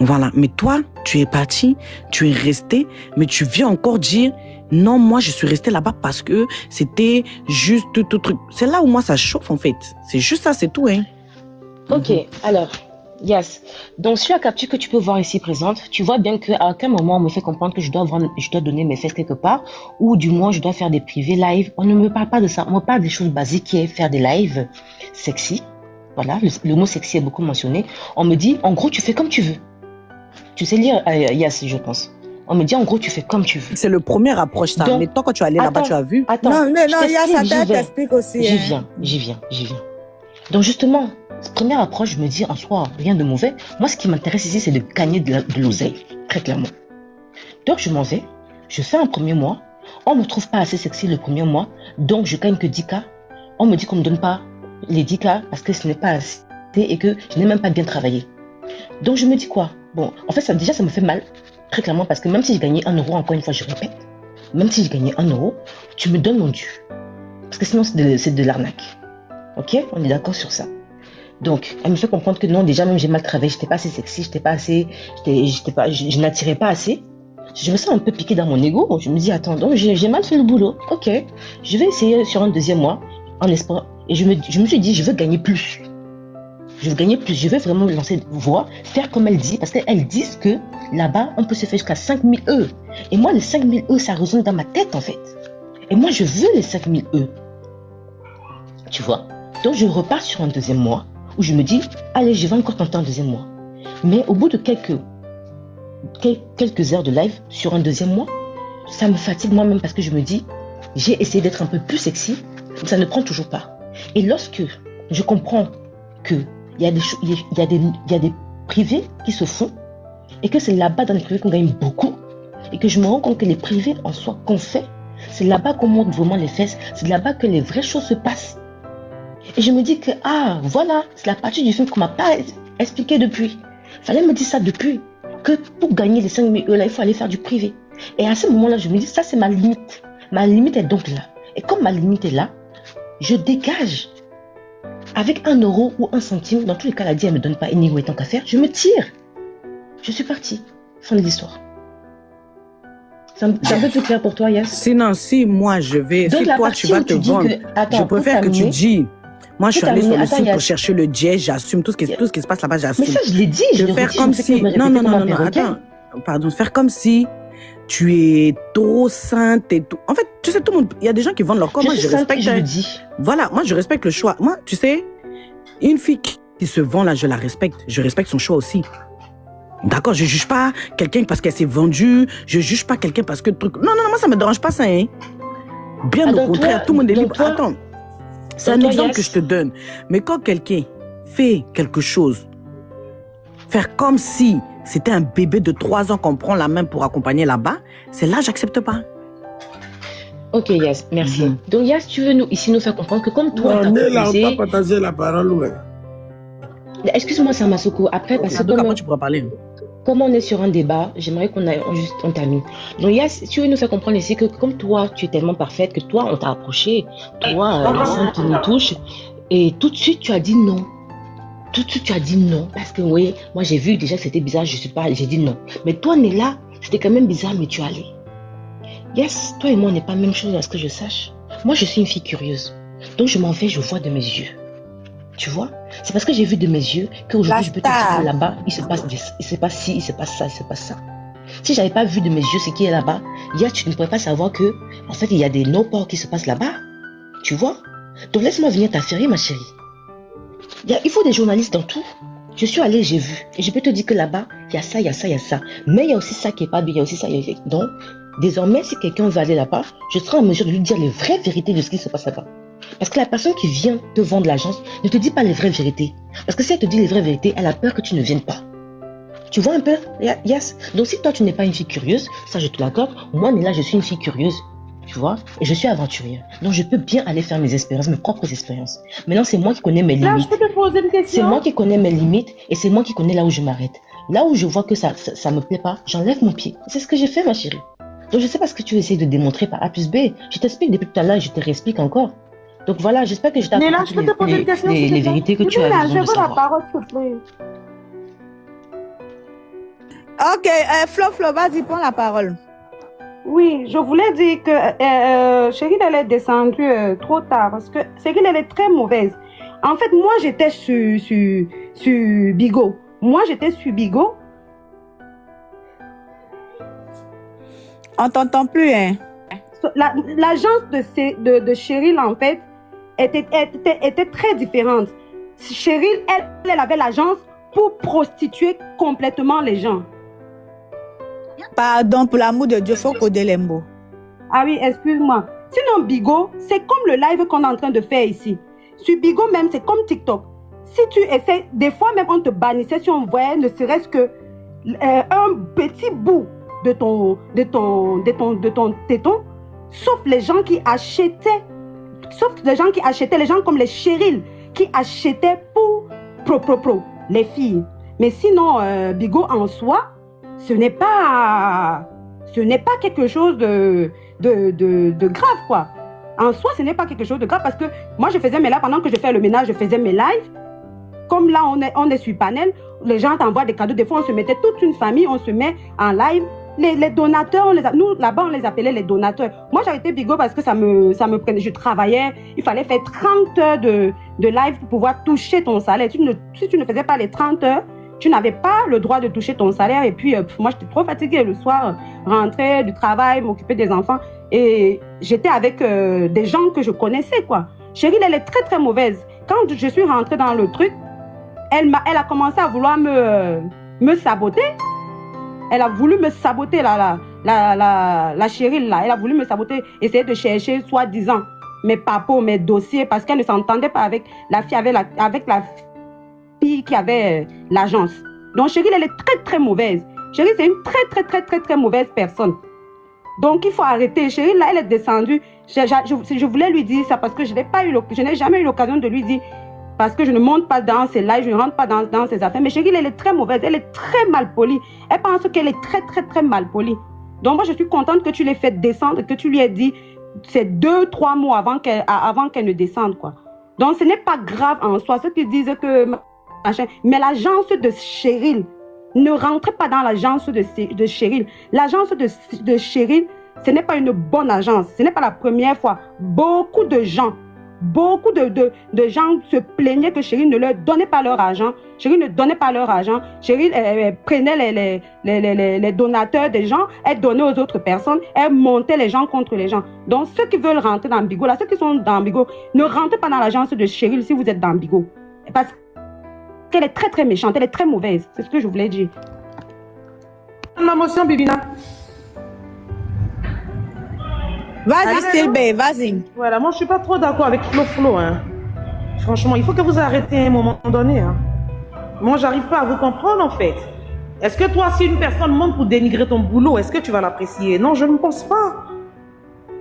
Voilà. Mais toi, tu es parti, tu es resté, mais tu viens encore dire non, moi je suis resté là-bas parce que c'était juste tout truc. C'est là où moi ça chauffe en fait. C'est juste ça, c'est tout, hein. Ok, alors, Yas. Donc sur la capture que tu peux voir ici présente, tu vois bien qu'à aucun moment on me fait comprendre que je dois donner mes fesses quelque part, ou du moins je dois faire des privés live. On ne me parle pas de ça. On me parle des choses basiques qui est faire des lives sexy. Voilà, le mot sexy est beaucoup mentionné. On me dit, en gros, tu fais comme tu veux. Tu sais lire, Yas, je pense. On me dit, en gros, tu fais comme tu veux. C'est le premier approche, ça. Donc, mais toi, quand tu es allé là-bas, tu as vu. Attends, non, Yas, ça t'explique aussi. J'y viens. Donc, justement, première approche, je me dis, en soi, rien de mauvais. Moi, ce qui m'intéresse ici, c'est de gagner de l'oseille, très clairement. Donc, je m'en vais. Je fais un premier mois. On ne me trouve pas assez sexy le premier mois. Donc, je gagne que 10K. On me dit qu'on ne me donne pas les 10K parce que ce n'est pas assez et que je n'ai même pas bien travaillé. Donc je me dis quoi? Bon, en fait, ça me fait mal, très clairement, parce que même si j'ai gagné 1 euro, encore une fois, je répète, même si j'ai gagné 1 euro, tu me donnes mon dû. Parce que sinon, c'est de l'arnaque. Ok? On est d'accord sur ça. Donc, elle me fait comprendre que non, déjà, même j'ai mal travaillé, j'étais pas assez sexy, je n'attirais pas assez. Je me sens un peu piqué dans mon ego. Je me dis, attends, donc j'ai mal fait le boulot. Ok, je vais essayer sur un deuxième mois, en espérant. Et je me suis dit, je veux gagner plus. Je veux gagner plus, je veux vraiment me lancer voir, faire comme elle dit, parce qu'elles disent que là-bas, on peut se faire jusqu'à 5000 E. Et moi, les 5000 E, ça résonne dans ma tête, en fait. Et moi, je veux les 5000 E. Tu vois? Donc, je repars sur un deuxième mois, où je me dis, allez, je vais encore tenter un deuxième mois. Mais au bout de quelques heures de live, sur un deuxième mois, ça me fatigue moi-même, parce que je me dis, j'ai essayé d'être un peu plus sexy, mais ça ne prend toujours pas. Et lorsque je comprends que il y a des privés qui se font et que c'est là-bas dans les privés qu'on gagne beaucoup et que je me rends compte que les privés en soi qu'on fait, c'est là-bas qu'on monte vraiment les fesses, c'est là-bas que les vraies choses se passent. Et je me dis que, ah, voilà, c'est la partie du film qu'on m'a pas expliqué depuis. Fallait me dire ça depuis, que pour gagner les 5000 euros là, il faut aller faire du privé. Et à ce moment-là, je me dis, ça c'est ma limite. Ma limite est donc là. Et comme ma limite est là, je dégage. Avec 1 euro ou 1 centime, dans tous les cas, la dit, elle ne me donne pas anyway tant qu'à faire, je me tire. Je suis partie. Fin de l'histoire. C'est un peu plus clair pour toi, Yass? Sinon, si moi je vais, donc, si toi tu vas te vendre, je préfère que tu dis, moi je suis allée sur le site pour chercher le jet, j'assume tout ce qui se passe là-bas, j'assume. Mais ça, je l'ai dit, je faire comme si, non, attends, pardon, faire comme si tu es trop sainte et tout. En fait, tu sais, tout le monde, il y a des gens qui vendent leur corps. Moi, je respecte. Je le dis. Voilà, moi, je respecte le choix. Moi, tu sais, une fille qui se vend là, je la respecte. Je respecte son choix aussi. D'accord, je juge pas quelqu'un parce qu'elle s'est vendue. Je juge pas quelqu'un parce que truc. Non, moi, ça me dérange pas ça, hein. Bien au contraire, tout le monde est libre. Attends, c'est un exemple que je te donne. Mais quand quelqu'un fait quelque chose, faire comme si c'était un bébé de 3 ans qu'on prend la main pour accompagner là-bas, c'est là, j'accepte pas. Ok, Yass, merci. Donc, Yass, tu veux nous faire comprendre que comme toi, on est là, on va partager la parole, ouais. Excuse-moi, Samasoko, après, parce que après, tu pourras parler. Comme on est sur un débat, j'aimerais qu'on termine. Donc, Yass, tu veux nous faire comprendre ici que comme toi, tu es tellement parfaite que toi, on t'a approché, toi, tu nous touches, et tout de suite, tu as dit non. Tout de suite, tu as dit non. Parce que, oui, moi, j'ai vu déjà que c'était bizarre, j'ai dit non. Mais toi, Néla, c'était quand même bizarre, mais tu es allé. Yes, toi et moi, on n'est pas la même chose à ce que je sache. Moi, je suis une fille curieuse. Donc, je m'en vais, je vois de mes yeux. Tu vois? C'est parce que j'ai vu de mes yeux qu'aujourd'hui, je peux te dire que là-bas, il se passe ci, il se passe ça, il se passe ça. Si j'avais pas vu de mes yeux ce qui est là-bas, tu ne pourrais pas savoir que, en fait, il y a des no-ports qui se passent là-bas. Tu vois? Donc, laisse-moi venir t'affairer, ma chérie. Il faut des journalistes dans tout. Je suis allée, j'ai vu. Et je peux te dire que là-bas, il y a ça, il y a ça, il y a ça. Mais il y a aussi ça qui est pas bien, il y a aussi ça, il y a... Donc, désormais, si quelqu'un veut aller là-bas, je serai en mesure de lui dire les vraies vérités de ce qui se passe là-bas. Parce que la personne qui vient te vendre l'agence ne te dit pas les vraies vérités. Parce que si elle te dit les vraies vérités, elle a peur que tu ne viennes pas. Tu vois un peu? Yes. Donc si toi tu n'es pas une fille curieuse, ça je te l'accorde. Moi, Néla, je suis une fille curieuse. Tu vois? Et je suis aventurière. Donc je peux bien aller faire mes expériences, mes propres expériences. Maintenant, c'est moi qui connais mes limites. Là, je peux te poser une question. C'est moi qui connais mes limites et c'est moi qui connais là où je m'arrête. Là où je vois que ça me plaît pas, j'enlève mon pied. C'est ce que j'ai fait, ma chérie. Donc je sais pas ce que tu essaies de démontrer par A plus B. Je t'explique depuis tout à l'heure et je te réexplique encore. Donc voilà, j'espère que je t'ai apporté les vérités que tu as besoin de savoir. La parole, s'il te plaît. Ok, Flo, vas-y, prends la parole. Oui, je voulais dire que Chérie, elle est descendue trop tard parce que Chérie, elle est très mauvaise. En fait, moi, j'étais sur Bigo. On t'entend plus, hein? L'agence de Cheryl, en fait, était très différente. Cheryl, elle avait l'agence pour prostituer complètement les gens. Pardon, pour l'amour de Dieu, faut coder les mots. Ah oui, excuse-moi. Sinon, Bigo, c'est comme le live qu'on est en train de faire ici. Sur Bigo même, c'est comme TikTok. Si tu essaies, des fois même on te bannissait si on voyait ne serait-ce que un petit bout de ton téton, sauf les gens qui achetaient, les gens comme les Cheryl, qui achetaient pour les filles. Mais sinon, Bigo en soi, ce n'est pas quelque chose de grave, quoi. En soi, ce n'est pas quelque chose de grave parce que moi, je faisais mes lives, pendant que je fais le ménage, je faisais mes lives. Comme là, on est sur panel, les gens t'envoient des cadeaux. Des fois, on se mettait toute une famille, on se met en live les donateurs, nous, là-bas, on les appelait les donateurs. Moi, j'ai arrêté Bigo parce que ça me prenait. Je travaillais, il fallait faire 30 heures de live pour pouvoir toucher ton salaire. Si tu ne faisais pas les 30 heures, tu n'avais pas le droit de toucher ton salaire. Et puis, moi, j'étais trop fatiguée le soir, rentrer du travail, m'occuper des enfants. Et j'étais avec des gens que je connaissais, quoi. Cheryl, elle est très, très mauvaise. Quand je suis rentrée dans le truc, elle a commencé à vouloir me saboter. Elle a voulu me saboter, la Cheryl, là. Elle a voulu me saboter, essayer de chercher, soi-disant, mes papos, mes dossiers, parce qu'elle ne s'entendait pas avec la fille, avec la fille qui avait l'agence. Donc, Cheryl, elle est très, très mauvaise. Cheryl, c'est une très, très, très, très, très mauvaise personne. Donc, il faut arrêter. Cheryl, là, elle est descendue. Je voulais lui dire ça parce que je n'ai jamais eu l'occasion de lui dire. Parce que je ne monte pas dans ses lives, je ne rentre pas dans ses affaires. Mais Cheryl, elle est très mauvaise, elle est très mal polie. Elle pense qu'elle est très, très, très mal polie. Donc moi, je suis contente que tu l'aies fait descendre, que tu lui aies dit ces 2-3 mots avant qu'elle ne descende, quoi. Donc ce n'est pas grave en soi, ceux qui disent que... Mais l'agence de Cheryl, ne rentrez pas dans l'agence de Cheryl. L'agence de Cheryl, ce n'est pas une bonne agence. Ce n'est pas la première fois. Beaucoup de gens se plaignaient que Cheryl ne leur donnait pas leur argent. Cheryl ne donnait pas leur argent. Cheryl prenait les donateurs des gens, elle donnait aux autres personnes, elle montait les gens contre les gens. Donc ceux qui veulent rentrer dans Bigo, là, ceux qui sont dans Bigo, ne rentrez pas dans l'agence de Cheryl si vous êtes dans Bigo. Parce qu'elle est très très méchante, elle est très mauvaise. C'est ce que je voulais dire. Ma motion, Bibina. Vas-y, Sylvain, vas-y. Voilà, moi je suis pas trop d'accord avec Flo, hein. Franchement, il faut que vous arrêtez à un moment donné, hein. Moi, j'arrive pas à vous comprendre, en fait. Est-ce que toi, si une personne monte pour dénigrer ton boulot, est-ce que tu vas l'apprécier? Non, je ne pense pas.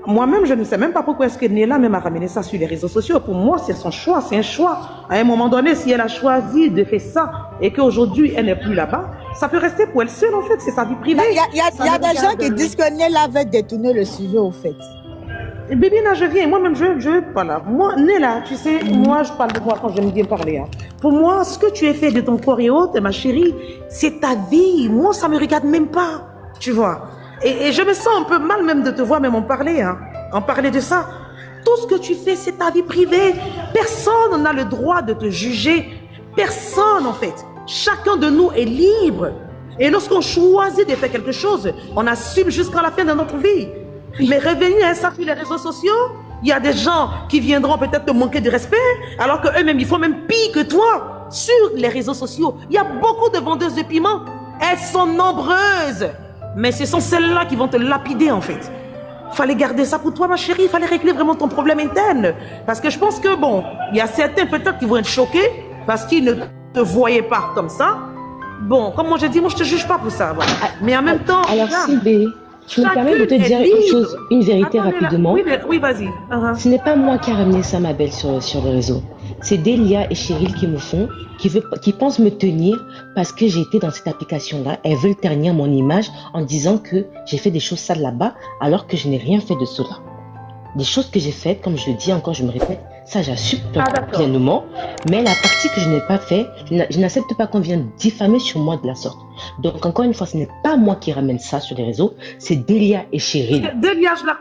Moi-même, je ne sais même pas pourquoi est-ce que Néla même a ramené ça sur les réseaux sociaux. Pour moi, c'est son choix, c'est un choix. À un moment donné, si elle a choisi de faire ça et qu'aujourd'hui, elle n'est plus là-bas, ça peut rester pour elle seule, en fait. C'est sa vie privée. Il y a des gens qui disent que Néla avait détourné le sujet, au fait. Bébina, je viens. Moi-même, je pas là. Moi, Néla, tu sais, moi, je parle de moi quand j'aime bien parler. Hein. Pour moi, ce que tu as fait de ton corps et autres, ma chérie, c'est ta vie. Moi, ça me regarde même pas. Tu vois. Et je me sens un peu mal même de te voir même en parler. Hein. En parler de ça. Tout ce que tu fais, c'est ta vie privée. Personne n'a le droit de te juger. Personne, en fait. Chacun de nous est libre. Et lorsqu'on choisit de faire quelque chose, on assume jusqu'à la fin de notre vie. Mais revenir à ça sur les réseaux sociaux, il y a des gens qui viendront peut-être te manquer de respect, alors qu'eux-mêmes, ils font même pire que toi. Sur les réseaux sociaux, il y a beaucoup de vendeuses de piments. Elles sont nombreuses. Mais ce sont celles-là qui vont te lapider, en fait. Il fallait garder ça pour toi, ma chérie. Il fallait régler vraiment ton problème interne. Parce que je pense que, bon, il y a certains peut-être qui vont être choqués parce qu'ils ne te voyaient pas comme ça. Bon, comme moi je dis, moi je te juge pas pour ça. Voilà. Mais en même temps... Alors, Sylvie, je me permets de te dire une chose, une vérité rapidement. Oui, vas-y. Ce n'est pas moi qui ai ramené ça, ma belle, sur le réseau. C'est Delia et Cheryl qui me font, qui pensent me tenir parce que j'ai été dans cette application-là. Elles veulent ternir mon image en disant que j'ai fait des choses sales là-bas alors que je n'ai rien fait de cela. Des choses que j'ai faites, comme je le dis encore, je me répète, ça j'assume pleinement. Mais la partie que je n'ai pas fait, je n'accepte pas qu'on vienne diffamer sur moi de la sorte. Donc encore une fois, ce n'est pas moi qui ramène ça sur les réseaux, c'est Delia et Cheryl. Delia, je la